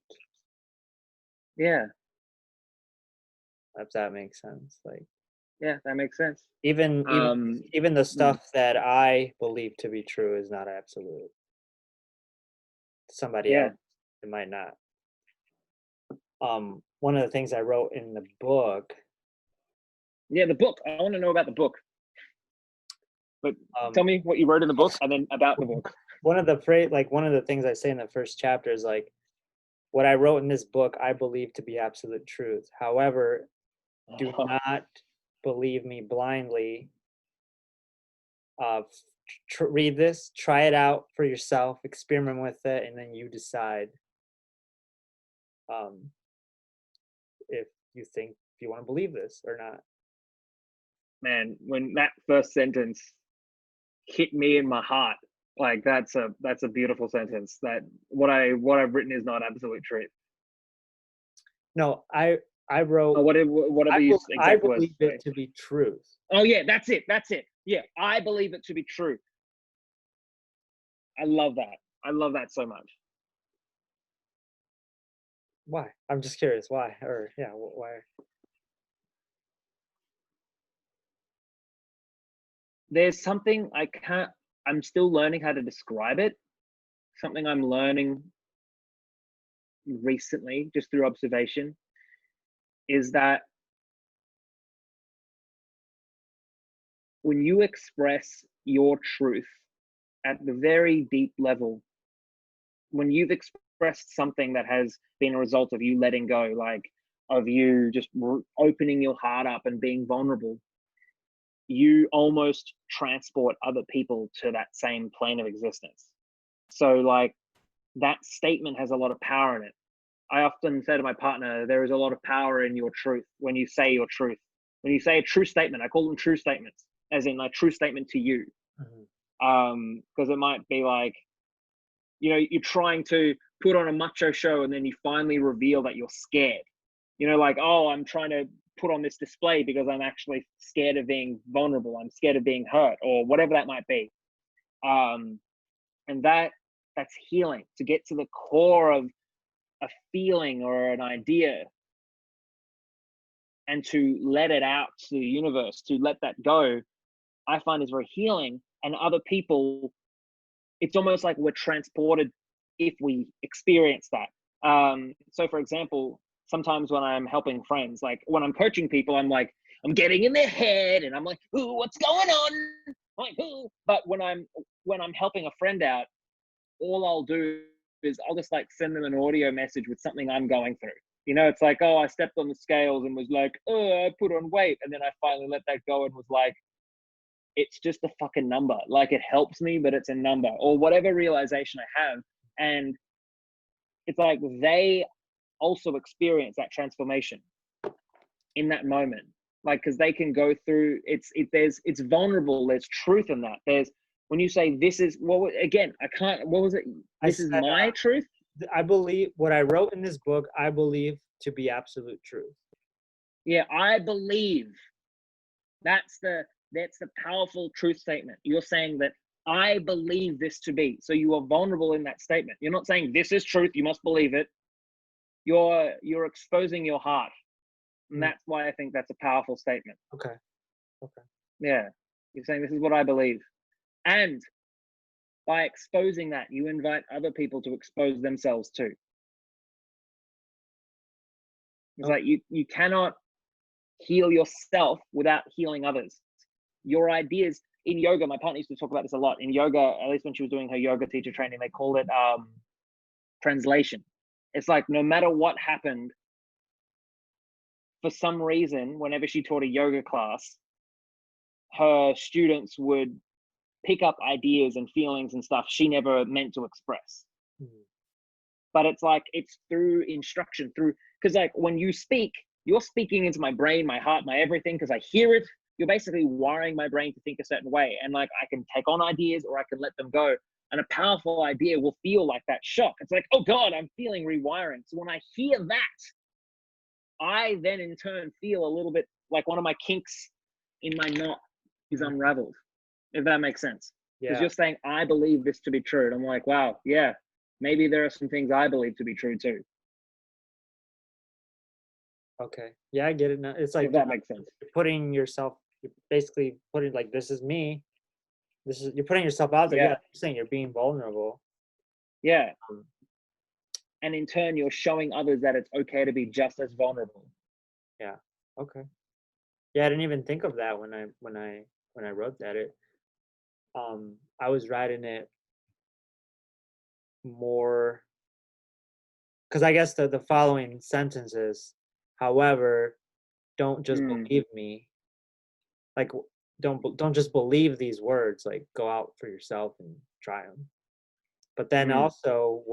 Yeah. If that makes sense. Like, yeah, that makes sense. Even the stuff that I believe to be true is not absolute. Somebody else, it might not. One of the things I wrote in the book. Yeah, the book. I want to know about the book. But tell me what you wrote in the book and then about the book. One of the things I say in the first chapter is like, what I wrote in this book, I believe to be absolute truth. However, do not believe me blindly. Read this, try it out for yourself, experiment with it, and then you decide if you want to believe this or not. Man, when that first sentence hit me in my heart, like that's a beautiful sentence. That what I've written is not absolute truth. No, I wrote whatever you exact I words believe it to be truth. Oh yeah, that's it. Yeah, I believe it to be true. I love that. I love that so much. Why? I'm just curious. Why? Or yeah, why? There's something I'm still learning how to describe it. Something I'm learning recently, just through observation, is that when you express your truth at the very deep level, when you've expressed something that has been a result of you letting go, like of you just opening your heart up and being vulnerable, you almost transport other people to that same plane of existence. So like that statement has a lot of power in it. I often say to my partner, there is a lot of power in your truth when you say your truth. When you say a true statement, I call them true statements, as in like true statement to you. Because it might be like, you're trying to put on a macho show and then you finally reveal that you're scared. Like, oh, I'm trying to put on this display because I'm actually scared of being vulnerable. I'm scared of being hurt or whatever that might be. And that's healing, to get to the core of a feeling or an idea and to let it out to the universe, to let that go, I find is very healing. And other people, it's almost like we're transported if we experience that. So for example, sometimes when I'm helping friends, like when I'm coaching people, I'm like, I'm getting in their head and I'm like, ooh, what's going on? I'm like, ooh. But when I'm helping a friend out, all I'll do is I'll just like send them an audio message with something I'm going through. It's like, oh, I stepped on the scales and was like, oh, I put on weight. And then I finally let that go and was like, it's just a fucking number. Like it helps me, but it's a number, or whatever realization I have. And it's like they also experience that transformation in that moment. Like, because they can go through, it's vulnerable. There's truth in that. There's, when you say this is, well, again, I can't, what was it? This is my truth. I believe what I wrote in this book, I believe to be absolute truth. Yeah, I believe. That's the powerful truth statement. You're saying that I believe this to be. So you are vulnerable in that statement. You're not saying this is truth, you must believe it. You're exposing your heart. And that's why I think that's a powerful statement. Okay. Yeah. You're saying this is what I believe. And by exposing that, you invite other people to expose themselves too. It's like you cannot heal yourself without healing others. Your ideas in yoga, my partner used to talk about this a lot. In yoga, at least when she was doing her yoga teacher training, they called it translation. It's like no matter what happened, for some reason, whenever she taught a yoga class, her students would pick up ideas and feelings and stuff she never meant to express. But it's like, it's through instruction, because like when you speak, you're speaking into my brain, my heart, my everything, because I hear it. You're basically wiring my brain to think a certain way. And like, I can take on ideas or I can let them go. And a powerful idea will feel like that shock. It's like, oh God, I'm feeling rewiring. So when I hear that, I then in turn feel a little bit like one of my kinks in my knot is unraveled, if that makes sense. Because you're saying, I believe this to be true. And I'm like, wow, yeah, maybe there are some things I believe to be true too. Okay. Yeah, I get it now. It's like, if that makes sense. You're basically putting like, this is me. You're putting yourself out there. Yeah. You're saying you're being vulnerable. Yeah. And in turn, you're showing others that it's okay to be just as vulnerable. Yeah. Okay. Yeah, I didn't even think of that when I wrote that. I was writing it more because I guess the following sentence is, however, don't just believe me. Like, don't just believe these words. Like, go out for yourself and try them. But then also,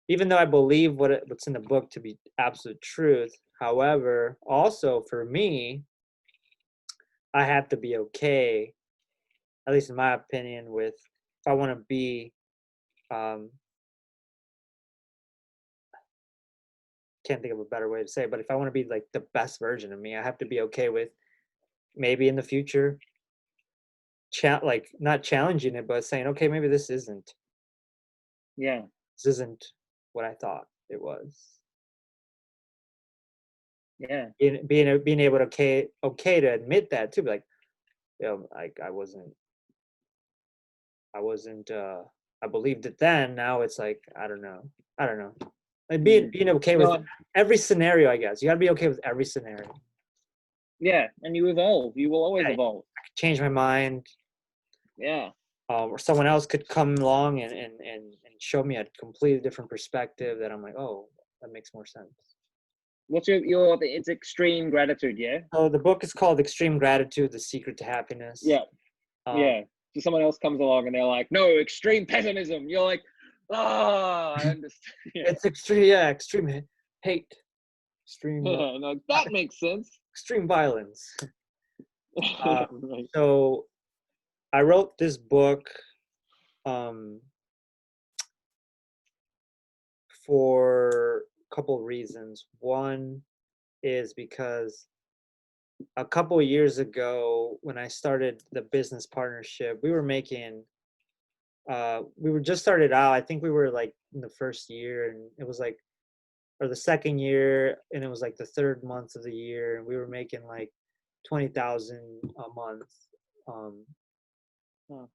even though I believe what's in the book to be absolute truth, however, also for me, I have to be okay, at least in my opinion, with if I want to be, can't think of a better way to say it, but if I want to be like the best version of me, I have to be okay with maybe in the future, like not challenging it, but saying, okay, maybe this isn't what I thought it was. Yeah. Being able to okay to admit that too, like, like I believed it then. Now it's like, I don't know. Like being okay with every scenario, I guess. You gotta be okay with every scenario. Yeah, and you evolve. You will always evolve. I could change my mind. Yeah. Or someone else could come along and show me a completely different perspective that I'm like, oh, that makes more sense. What's it's Extreme Gratitude, yeah? So the book is called Extreme Gratitude, The Secret to Happiness. Yeah. So someone else comes along and they're like, no, extreme pessimism. You're like, I understand. Yeah. It's extreme hate. Extreme. No, that makes sense. Extreme violence. So I wrote this book for a couple of reasons. One is because a couple of years ago, when I started the business partnership, we were just started out. I think we were like in the first year, and it was like, or the second year, and it was like the third month of the year, and we were making like 20,000 a month.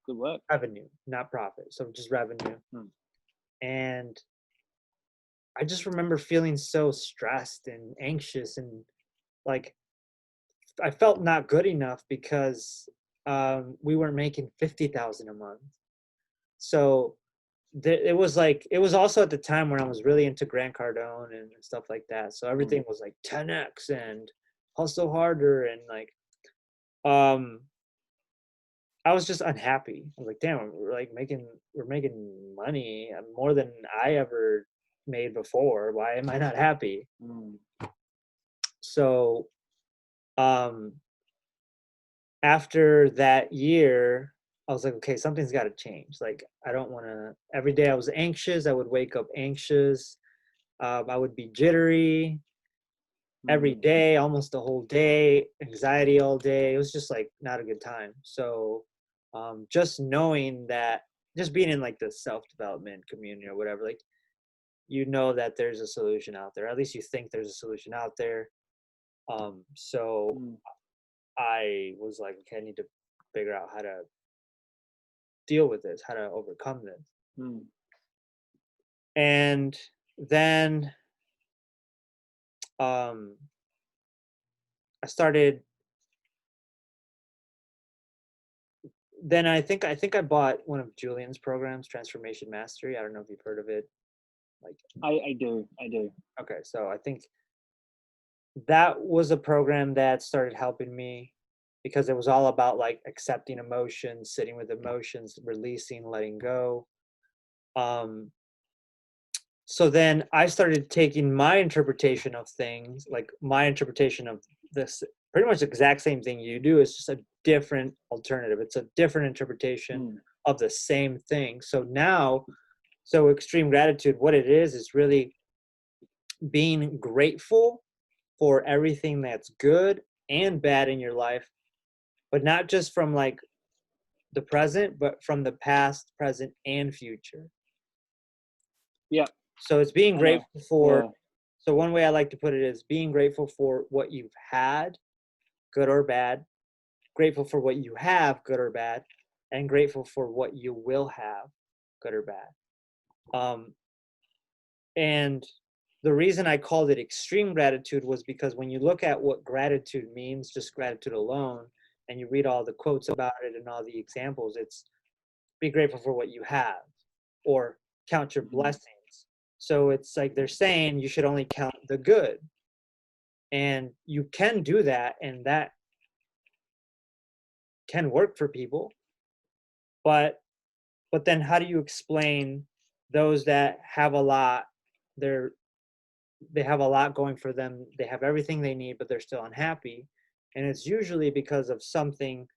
Good work. Revenue, not profit. So just revenue. And I just remember feeling so stressed and anxious, and like I felt not good enough because we weren't making 50,000 a month. So it was also at the time when I was really into Grant Cardone and stuff like that. So everything was like 10x and hustle harder, and like I was just unhappy. I was like, damn, we're making money more than I ever made before. Why am I not happy? So, um, after that year, I was like, okay, something's got to change. Like, I don't want to. Every day I was anxious. I would wake up anxious. I would be jittery every day, almost the whole day, anxiety all day. It was just like not a good time. So, just knowing that, just being in like the self-development community or whatever, like, you know that there's a solution out there. At least you think there's a solution out there. So I was like, okay, I need to figure out how to deal with this, how to overcome this. And then I started. Then I think I bought one of Julian's programs, Transformation Mastery. I don't know if you've heard of it. Like, I do. Okay, so I think that was a program that started helping me because it was all about like accepting emotions, sitting with emotions, releasing, letting go. So then I started taking my interpretation of things, like my interpretation of this, pretty much the exact same thing you do. It's just a different alternative. It's a different interpretation of the same thing. So now, so extreme gratitude, what it is really being grateful for everything that's good and bad in your life, but not just from like the present, but from the past, present, and future. Yeah. So it's being grateful for, so one way I like to put it is being grateful for what you've had, good or bad, grateful for what you have, good or bad, and grateful for what you will have, good or bad. And the reason I called it extreme gratitude was because when you look at what gratitude means, just gratitude alone, and you read all the quotes about it and all the examples, it's be grateful for what you have or count your blessings. So it's like they're saying you should only count the good. And you can do that, and that can work for people. But then how do you explain those that have a lot, they have a lot going for them, they have everything they need, but they're still unhappy? And it's usually because of something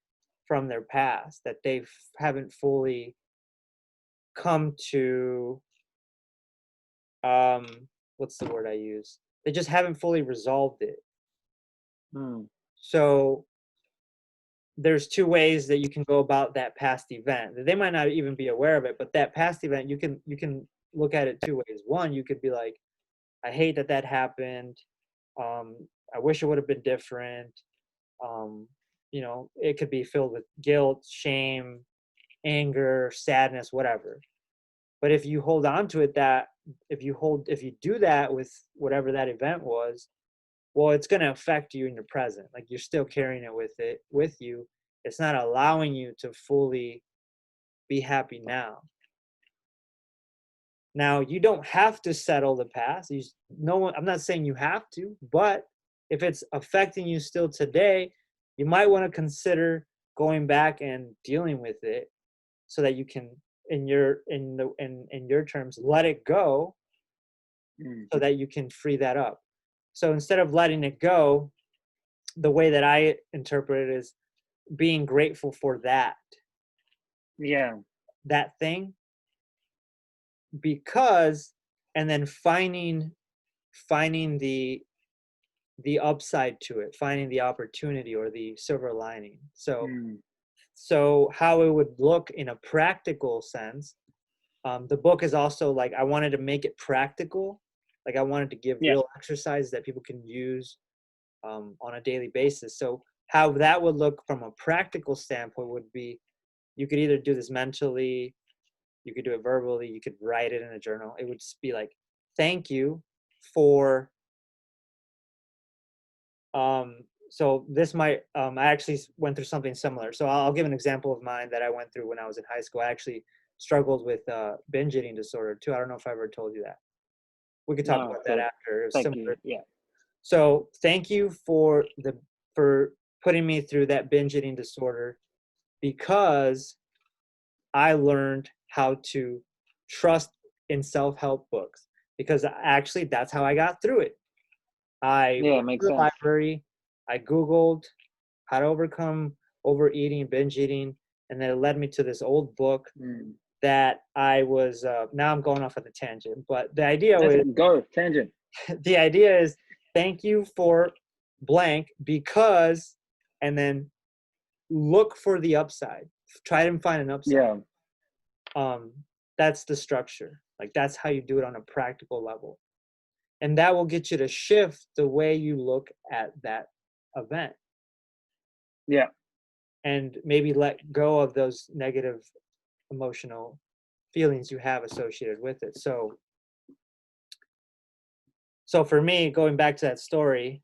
from their past that they haven't fully come to, what's the word I use? They just haven't fully resolved it. So there's two ways that you can go about that past event. They might not even be aware of it, but that past event, you can look at it two ways. One, you could be like, I hate that happened. I wish it would have been different. It could be filled with guilt, shame, anger, sadness, whatever. But if you hold on to it, if you do that with whatever that event was, well, it's going to affect you in your present. Like, you're still carrying it with you. It's not allowing you to fully be happy now. Now, you don't have to settle the past. I'm not saying you have to, but if it's affecting you still today, you might want to consider going back and dealing with it so that you can, in your terms, let it go, so that you can free that up. So instead of letting it go, the way that I interpret it is being grateful for that. Yeah. That thing. Because, and then finding the upside to it, finding the opportunity or the silver lining. So how it would look in a practical sense, the book is also like, I wanted to make it practical. Like, I wanted to give real exercises that people can use on a daily basis. So how that would look from a practical standpoint would be, you could either do this mentally, you could do it verbally, you could write it in a journal. It would just be like, thank you for, so this might, I actually went through something similar. So I'll give an example of mine that I went through when I was in high school. I actually struggled with binge eating disorder too. I don't know if I ever told you that. We could talk about that after. It was similar. Yeah. So thank you for putting me through that binge eating disorder. because I learned how to trust in self-help books, because actually that's how I got through it. I went to the library, I Googled how to overcome overeating, binge eating, and then it led me to this old book that I was, now I'm going off on a tangent, but the idea was, go tangent. The idea is, thank you for blank because, and then look for the upside. Try to find an upside. Yeah. That's the structure. Like, that's how you do it on a practical level. And that will get you to shift the way you look at that event. Yeah. And maybe let go of those negative emotional feelings you have associated with it. So for me, going back to that story,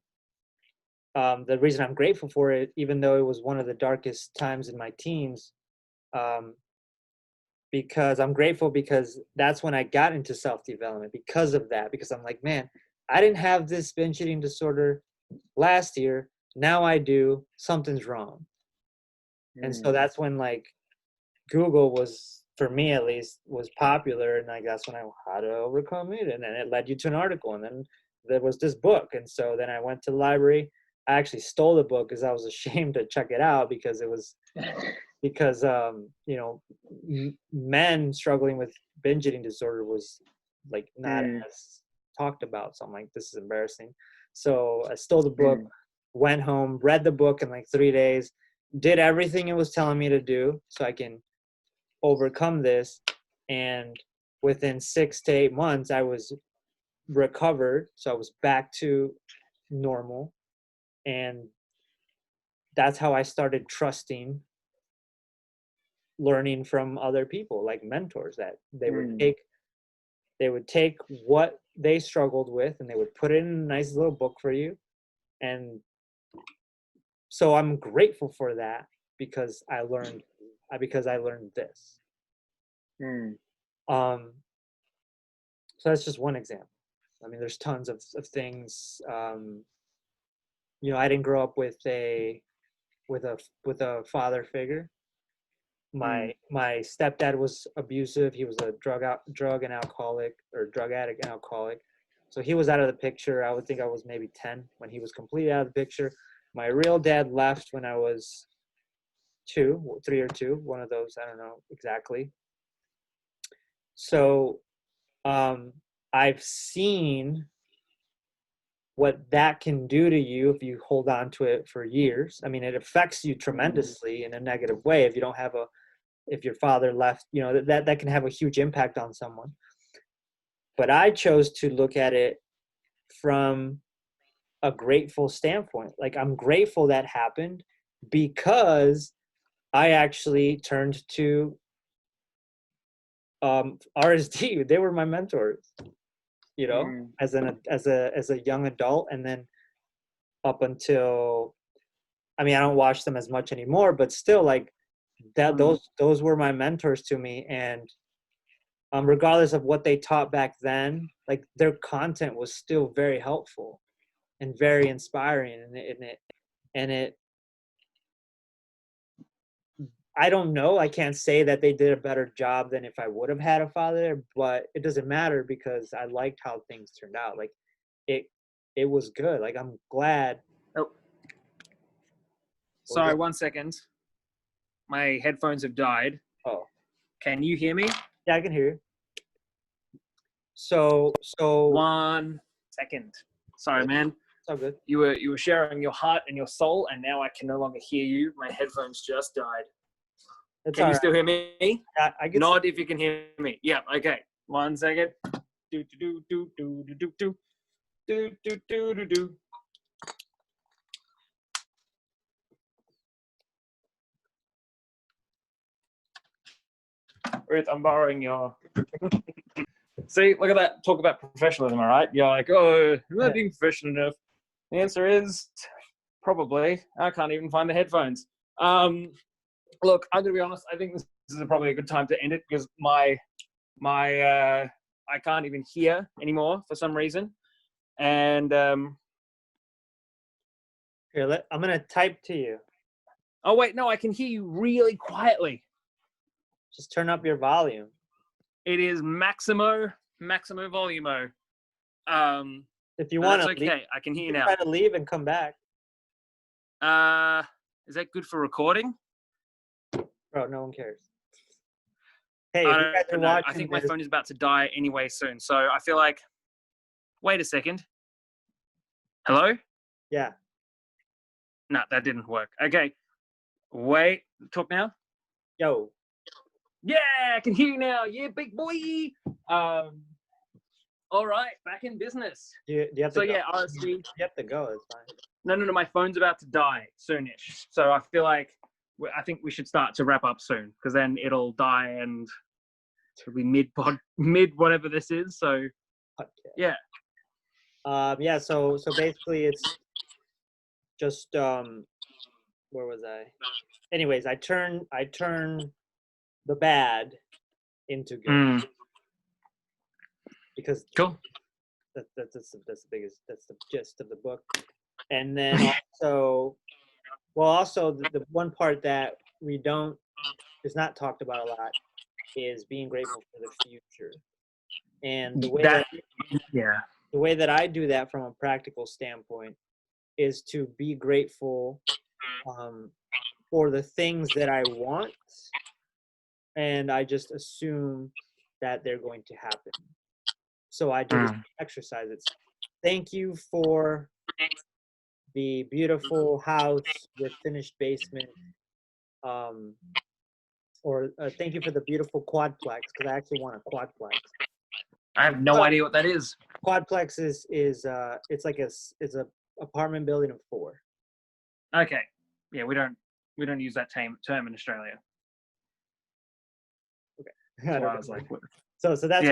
the reason I'm grateful for it, even though it was one of the darkest times in my teens, because I'm grateful because that's when I got into self-development because of that. Because I'm like, man, I didn't have this binge eating disorder last year. Now I do. Something's wrong. And so that's when, like, Google was, for me at least, was popular. And like, that's when how to overcome it. And then it led you to an article. And then there was this book. And so then I went to the library. I actually stole the book because I was ashamed to check it out, because it was, because, you know, men struggling with binge eating disorder was like not as talked about. So I'm like, this is embarrassing. So I stole the book, went home, read the book in like 3 days, did everything it was telling me to do so I can overcome this. And within 6 to 8 months, I was recovered. So I was back to normal. And that's how I started trusting learning from other people, like mentors, that they would take what they struggled with and they would put it in a nice little book for you. And so I'm grateful for that, because I learned this. So that's just one example. I mean, there's tons of things. You know, I didn't grow up with a father figure. My stepdad was abusive. He was a drug and alcoholic, or drug addict and alcoholic. So he was out of the picture. I would think I was maybe 10 when he was completely out of the picture. My real dad left when I was 3 or 2, one of those, I don't know exactly. So I've seen what that can do to you if you hold on to it for years. I mean, it affects you tremendously in a negative way if you don't have if your father left, you know, that can have a huge impact on someone. But I chose to look at it from a grateful standpoint. Like, I'm grateful that happened because I actually turned to RSD. They were my mentors, you know, as a young adult. And then up until, I mean, I don't watch them as much anymore, but still, like, that those were my mentors to me. And regardless of what they taught back then, like, their content was still very helpful and very inspiring. And it I don't know, I can't say that they did a better job than if I would have had a father, but it doesn't matter because I liked how things turned out. Like, it was good. Like, I'm glad. Oh, sorry, 1 second. My headphones have died. Oh, can you hear me? Yeah, I can hear you. So 1 second. Sorry, man. It's all good. You were sharing your heart and your soul, and now I can no longer hear you. My headphones just died. Can you still hear me? Yeah, I can. Nod if you can hear me. Yeah. Okay. 1 second. Do do do do do do do do do do do do. Ruth, I'm borrowing your. See, look at that. Talk about professionalism, all right? You're like, oh, am I being professional enough? The answer is probably. I can't even find the headphones. Look, I'm gonna be honest. I think this is probably a good time to end it because my I can't even hear anymore for some reason. And here, I'm gonna type to you. Oh, wait, no, I can hear you really quietly. Just turn up your volume. It is Maximo Volumo. If you want to leave, okay. I can hear you now. Try to leave and come back. Is that good for recording? Bro, no one cares. Hey, if you guys are watching, I think my phone is about to die anyway soon, so I feel like. Wait a second. Hello? Yeah. No, that didn't work. Okay. Wait. Talk now. Yo. Yeah, I can hear you now. Yeah, big boy. All right, back in business. Do you have to go? Yeah, RSV. You have to go. It's fine. No. My phone's about to die soonish. So I feel like I think we should start to wrap up soon because then it'll die and it'll be mid whatever this is. So Okay. Yeah. Yeah. So basically, it's just where was I? Anyways, I turn the bad into good because cool. That's the biggest. That's the gist of the book. And then also the one part that is not talked about a lot is being grateful for the future. And the way that I do that from a practical standpoint is to be grateful for the things that I want, and I just assume that they're going to happen. So I do this exercise. It's thank you for the beautiful house with finished basement, or thank you for the beautiful quadplex, because I actually want a quadplex. I have no idea what that is. Quadplex is it's like it's a apartment building of 4. Okay. Yeah, we don't use that term in Australia. Okay. So I was like, what? So that's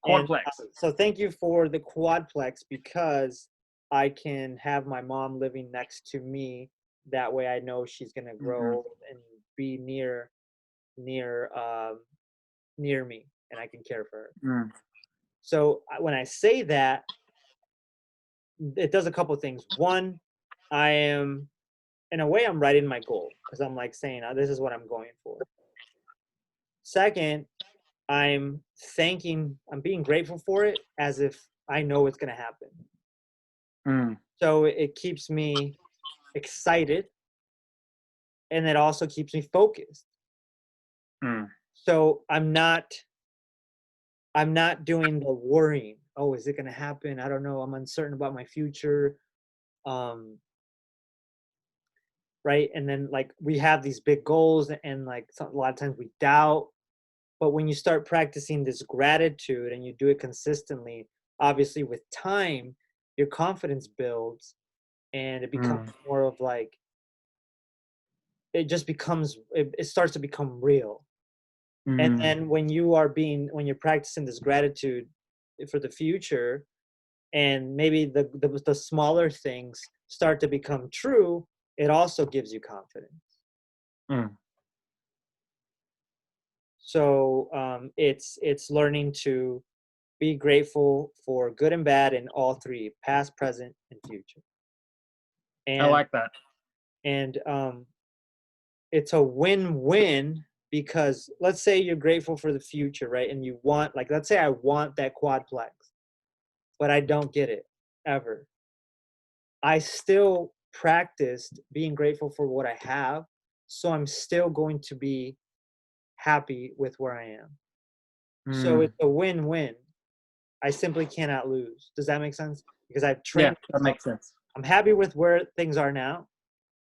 quadplex. So thank you for the quadplex because I can have my mom living next to me. That way I know she's gonna grow and be near me, and I can care for her. So when I say that, it does a couple of things. One, I am, in a way, I'm writing my goal because I'm like saying, this is what I'm going for. Second, I'm being grateful for it as if I know it's going to happen. So it keeps me excited, and it also keeps me focused. So I'm not doing the worrying. Oh, is it going to happen? I don't know. I'm uncertain about my future. Right. And then like we have these big goals and like a lot of times we doubt. But when you start practicing this gratitude and you do it consistently, obviously with time, your confidence builds and it becomes more of like, it starts to become real. And then when you're practicing this gratitude for the future, and maybe the smaller things start to become true, it also gives you confidence. So it's learning to be grateful for good and bad in all 3, past, present, and future. And I like that. And it's a win-win because let's say you're grateful for the future, right? And you want, like, let's say I want that quadplex, but I don't get it ever. I still practiced being grateful for what I have, so I'm still going to be happy with where I am. So it's a win-win. I simply cannot lose. Does that make sense? Because I've trained. Yeah, that makes sense. I'm happy with where things are now.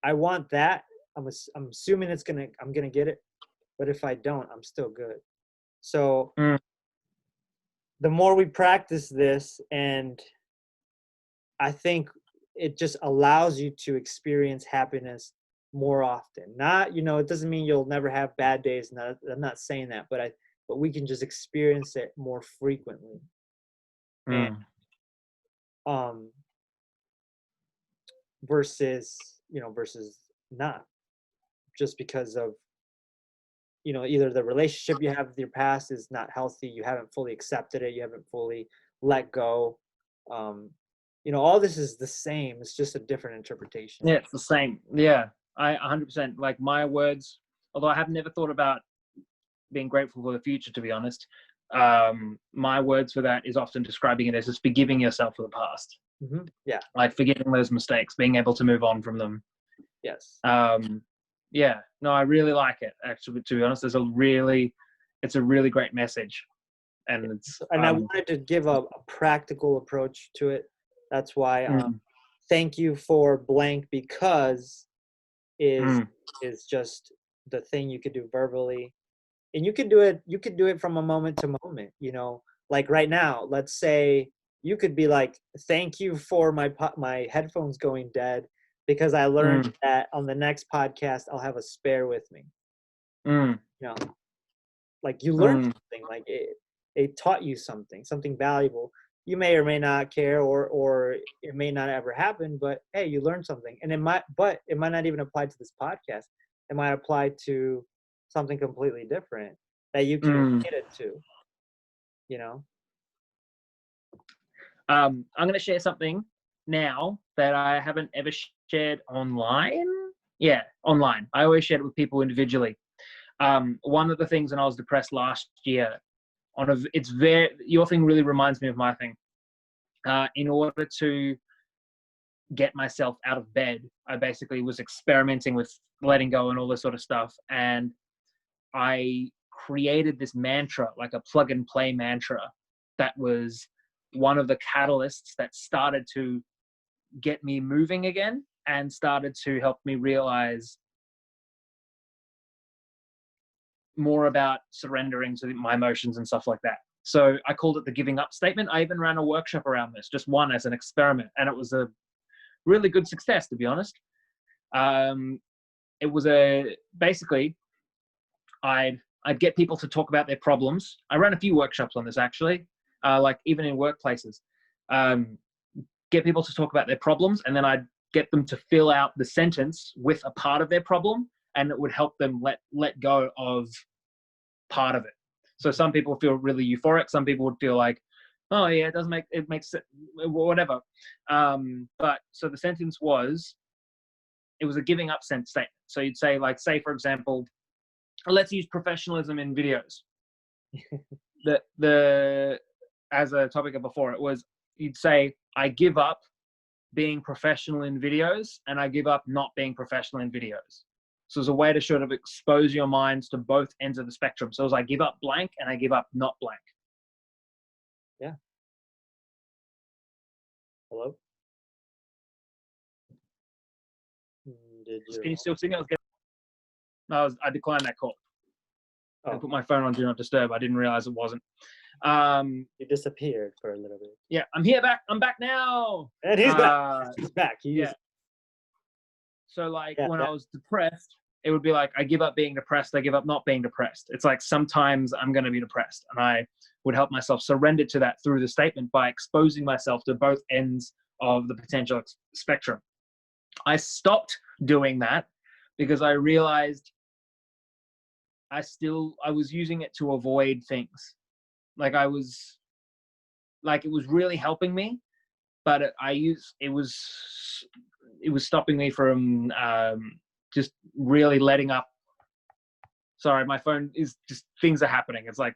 I want that. I'm assuming I'm gonna get it, but if I don't, I'm still good. So the more we practice this, and I think it just allows you to experience happiness more often. Not, it doesn't mean you'll never have bad days. I'm not saying that, but we can just experience it more frequently. And versus not, just because of either the relationship you have with your past is not healthy, you haven't fully accepted it, you haven't fully let go. All this is the same, it's just a different interpretation. Yeah, it's the same. Yeah, I 100%, like my words, although I have never thought about being grateful for the future, to be honest. My words for that is often describing it as just forgiving yourself for the past. Mm-hmm. Yeah. Like forgetting those mistakes, being able to move on from them. Yes. Yeah, no, I really like it, actually, to be honest. It's a really great message. And I wanted to give a practical approach to it. That's why thank you for blank, because is just the thing you could do verbally. And you could do it from a moment to moment, you know, like right now, let's say you could be like, thank you for my headphones going dead, because I learned that on the next podcast I'll have a spare with me. You know, like you learned something, like it taught you something valuable. You may or may not care, or it may not ever happen, but hey, you learned something. And it might not even apply to this podcast. It might apply to something completely different that you can relate it to, you know? I'm going to share something now that I haven't ever shared online. Yeah, online. I always shared it with people individually. One of the things when I was depressed last year, your thing really reminds me of my thing. In order to get myself out of bed, I basically was experimenting with letting go and all this sort of stuff. And I created this mantra, like a plug and play mantra, that was one of the catalysts that started to get me moving again and started to help me realize more about surrendering to my emotions and stuff like that. So I called it the giving up statement. I even ran a workshop around this, just one as an experiment. And it was a really good success, to be honest. It was basically, I'd get people to talk about their problems. I ran a few workshops on this, actually, like even in workplaces. Get people to talk about their problems, and then I'd get them to fill out the sentence with a part of their problem, and it would help them let go of part of it. So some people feel really euphoric. Some people would feel like, oh yeah, it makes sense, whatever. But so the sentence was, it was a giving up statement. So you'd say, like, say for example, let's use professionalism in videos. the as a topic before, it was, you'd say, I give up being professional in videos, and I give up not being professional in videos. So it's a way to sort of expose your minds to both ends of the spectrum. So it was, I give up blank and I give up not blank. Yeah. Hello? Can you still see me? I declined that call. Oh. I put my phone on Do Not Disturb. I didn't realize it wasn't. You disappeared for a little bit. Yeah, I'm back now. And he's back. He's back. So like when I was depressed, it would be like, I give up being depressed. I give up not being depressed. It's like sometimes I'm going to be depressed, and I would help myself surrender to that through the statement by exposing myself to both ends of the potential spectrum. I stopped doing that because I realized I was using it to avoid things. Like it was really helping me, but it was stopping me from just really letting up. Sorry, my phone is just, things are happening. It's like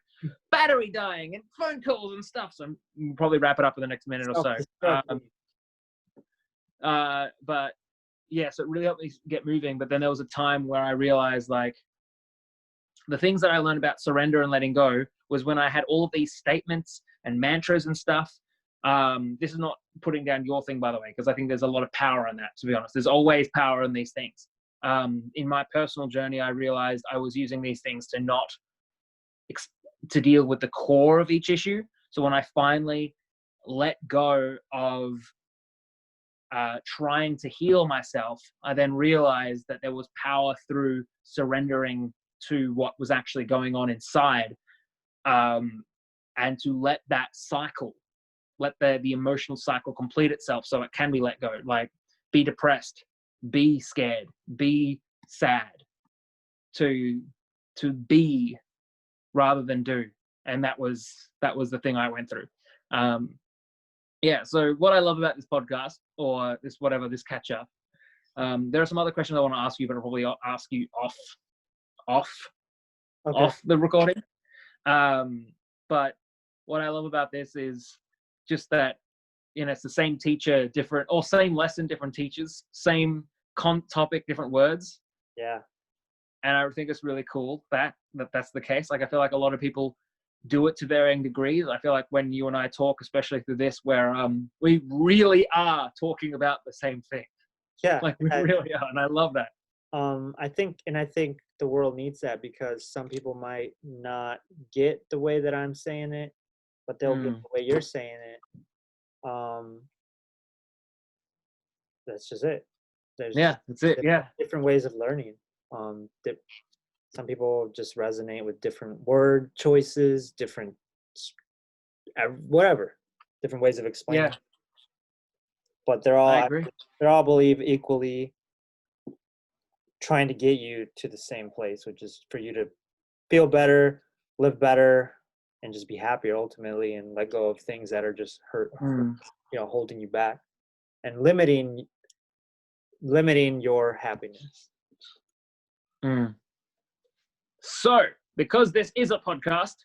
battery dying and phone calls and stuff. So we'll probably wrap it up in the next minute or so. But yeah, so it really helped me get moving. But then there was a time where I realized, like, the things that I learned about surrender and letting go was when I had all of these statements and mantras and stuff. This is not putting down your thing, by the way, because I think there's a lot of power in that, to be honest. There's always power in these things. In my personal journey, I realized I was using these things to deal with the core of each issue. So when I finally let go of trying to heal myself, I then realized that there was power through surrendering to what was actually going on inside, and to let that cycle, let the emotional cycle complete itself so it can be let go. Like, be depressed, be scared, be sad, to be rather than do. And that was the thing I went through. Yeah, so what I love about this podcast, or this catch up, There are some other questions I want to ask you, but I'll probably ask you off Okay. the recording. But what I love about this is just that, it's the same teacher, different, or same lesson, different teachers, same topic, different words. Yeah. And I think it's really cool that that's the case. Like, I feel like a lot of people do it to varying degrees. I feel like when you and I talk, especially through this, where we really are talking about the same thing. Yeah. Like, we really are, and I love that. I think the world needs that, because some people might not get the way that I'm saying it, but they'll get the way you're saying it. That's just it. That's it. Yeah. Different ways of learning. Some people just resonate with different word choices, different whatever, different ways of explaining. Yeah. But they all believe equally, trying to get you to the same place, which is for you to feel better, live better, and just be happier ultimately, and let go of things that are just holding you back and limiting your happiness. So, because this is a podcast,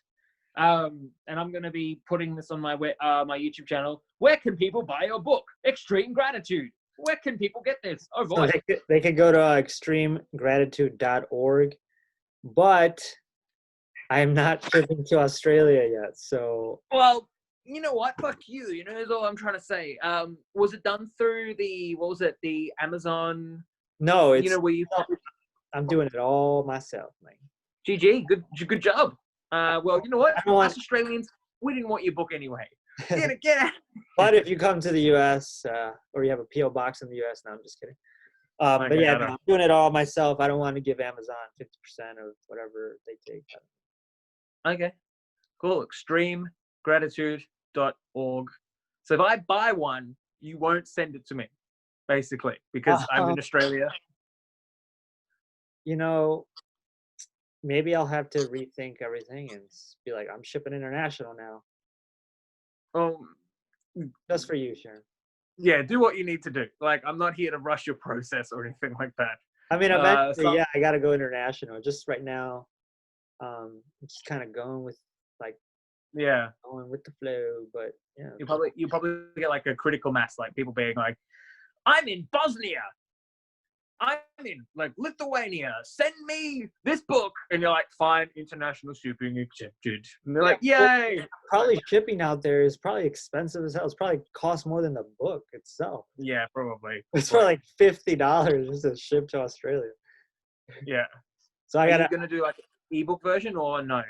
and I'm going to be putting this on my my YouTube channel, where can people buy your book, Extreme Gratitude? Where can people get this? Oh boy. So they could go to extremegratitude.org, but I am not shipping to Australia yet. So, well, you know what? Fuck you. Is all I'm trying to say. Was it done through the Amazon? No, it's where you. I'm doing it all myself, man. GG, good job. Well, you know what? Us Australians, we didn't want your book anyway. Get it. But if you come to the U.S. Or you have a P.O. box in the U.S., no, I'm just kidding. But yeah, I'm doing it all myself. I don't want to give Amazon 50% of whatever they take. Okay, cool. Extremegratitude.org. So if I buy one, you won't send it to me, basically, because I'm in Australia. Maybe I'll have to rethink everything and be like, I'm shipping international now. Just for you, Sharon. Yeah, do what you need to do. Like, I'm not here to rush your process or anything like that. I mean, eventually, I got to go international. Just right now, I'm just kind of going with going with the flow. But yeah, you probably get like a critical mass, like people being like, I'm in Bosnia. I'm in like Lithuania. Send me this book, and you're like, fine, international shipping accepted. And they're like, yay! Probably shipping out there is probably expensive as hell. It's probably costs more than the book itself. Yeah, probably. It's for like $50 just to ship to Australia. Yeah. So are you gonna do like an ebook version or no?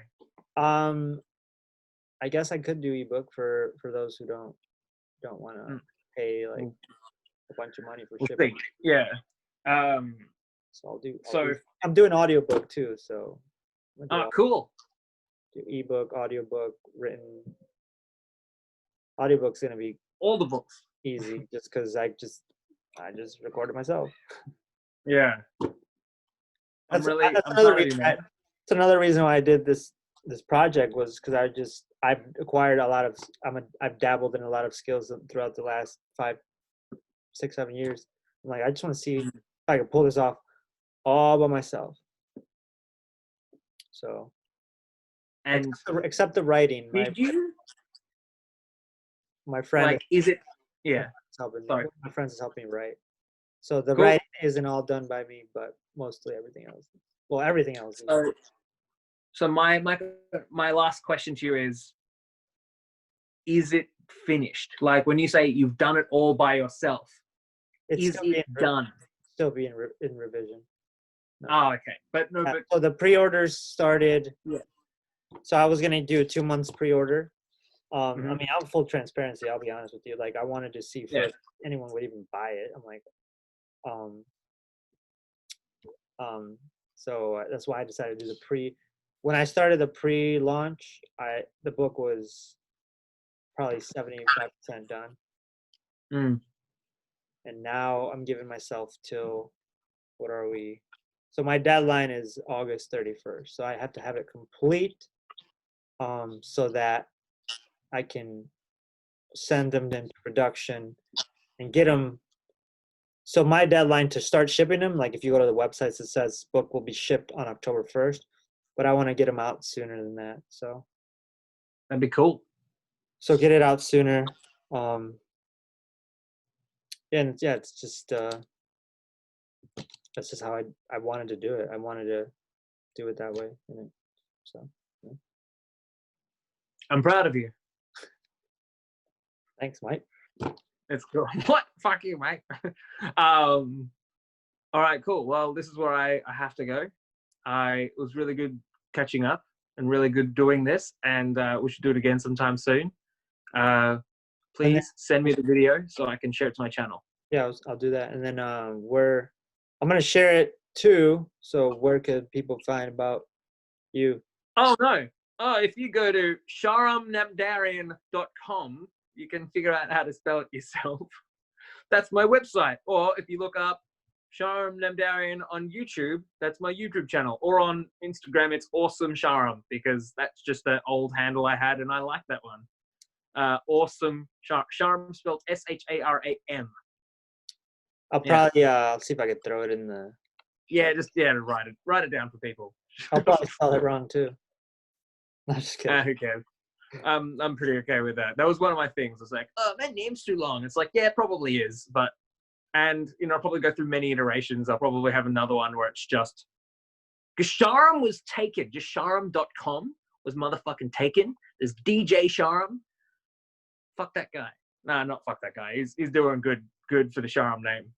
I guess I could do ebook for those who don't want to pay like a bunch of money for shipping. Yeah. So I'm doing audiobook too, so cool. Do ebook, audiobook, written. Audiobook's gonna be all the books easy just because I just recorded myself. Yeah. That's another reason why I did this project, was because I've acquired I've dabbled in a lot of skills throughout the last 5, 6, 7 years. I'm like, I just want to see if I can pull this off all by myself. So, and except the writing, my friend, like, is it? Yeah. My friends is helping me write. So the writing isn't all done by me, but mostly everything else. Well, everything else. So my last question to you is it finished? Like, when you say you've done it all by yourself, is it done? Still being in revision. No. Oh, okay. But no. So the pre-orders started. Yeah. So I was gonna do a 2 months pre-order. I mean, I'm full transparency. I'll be honest with you. Like, I wanted to see if anyone would even buy it. I'm like, so that's why I decided to do the pre. When I started the pre-launch, the book was probably 75% done. And now I'm giving myself till, what are we? So my deadline is August 31st. So I have to have it complete, so that I can send them into production and get them So my deadline to start shipping them, like if you go to the websites, it says book will be shipped on October 1st, but I want to get them out sooner than that. So that'd be cool. So get it out sooner. And yeah, it's just that's just how I wanted to do it. I wanted to do it that way. So yeah. I'm proud of you. Thanks, Mike. It's cool. What? Fuck you, mate. All right, cool. Well, this is where I have to go. It was really good catching up and really good doing this, and we should do it again sometime soon. Please send me the video so I can share it to my channel. Yeah, I'll do that. And then I'm going to share it too. So where could people find about you? Oh, no. Oh, if you go to sharamnamdarian.com, you can figure out how to spell it yourself. That's my website. Or if you look up Sharam Namdarian on YouTube, that's my YouTube channel. Or on Instagram, it's Awesome Sharam, because that's just the old handle I had and I like that one. Awesome Sharam spelled S-H-A-R-A-M. I'll probably I'll see if I can throw it in the. Yeah, just write it down for people. I'll probably spell it wrong too. I'm just kidding. Okay. I'm pretty okay with that. That was one of my things. It's like, oh, that name's too long. It's like, yeah, it probably is, but I'll probably go through many iterations. I'll probably have another one where it's just because Sharam was taken. Just Sharam.com was motherfucking taken. There's DJ Sharam. Fuck that guy. No, not fuck that guy. He's doing good for the Sharam name.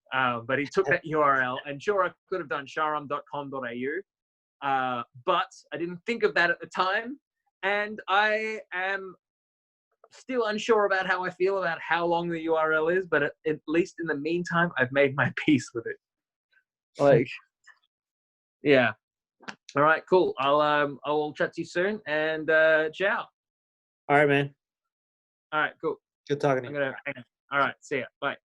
But he took that URL, and sure, I could have done sharam.com.au, but I didn't think of that at the time, and I am still unsure about how I feel about how long the URL is. But at least in the meantime, I've made my peace with it. Like, yeah. All right, cool. I'll chat to you soon, and ciao. All right, man. All right, cool. Good talking to you. All right, see ya. Bye.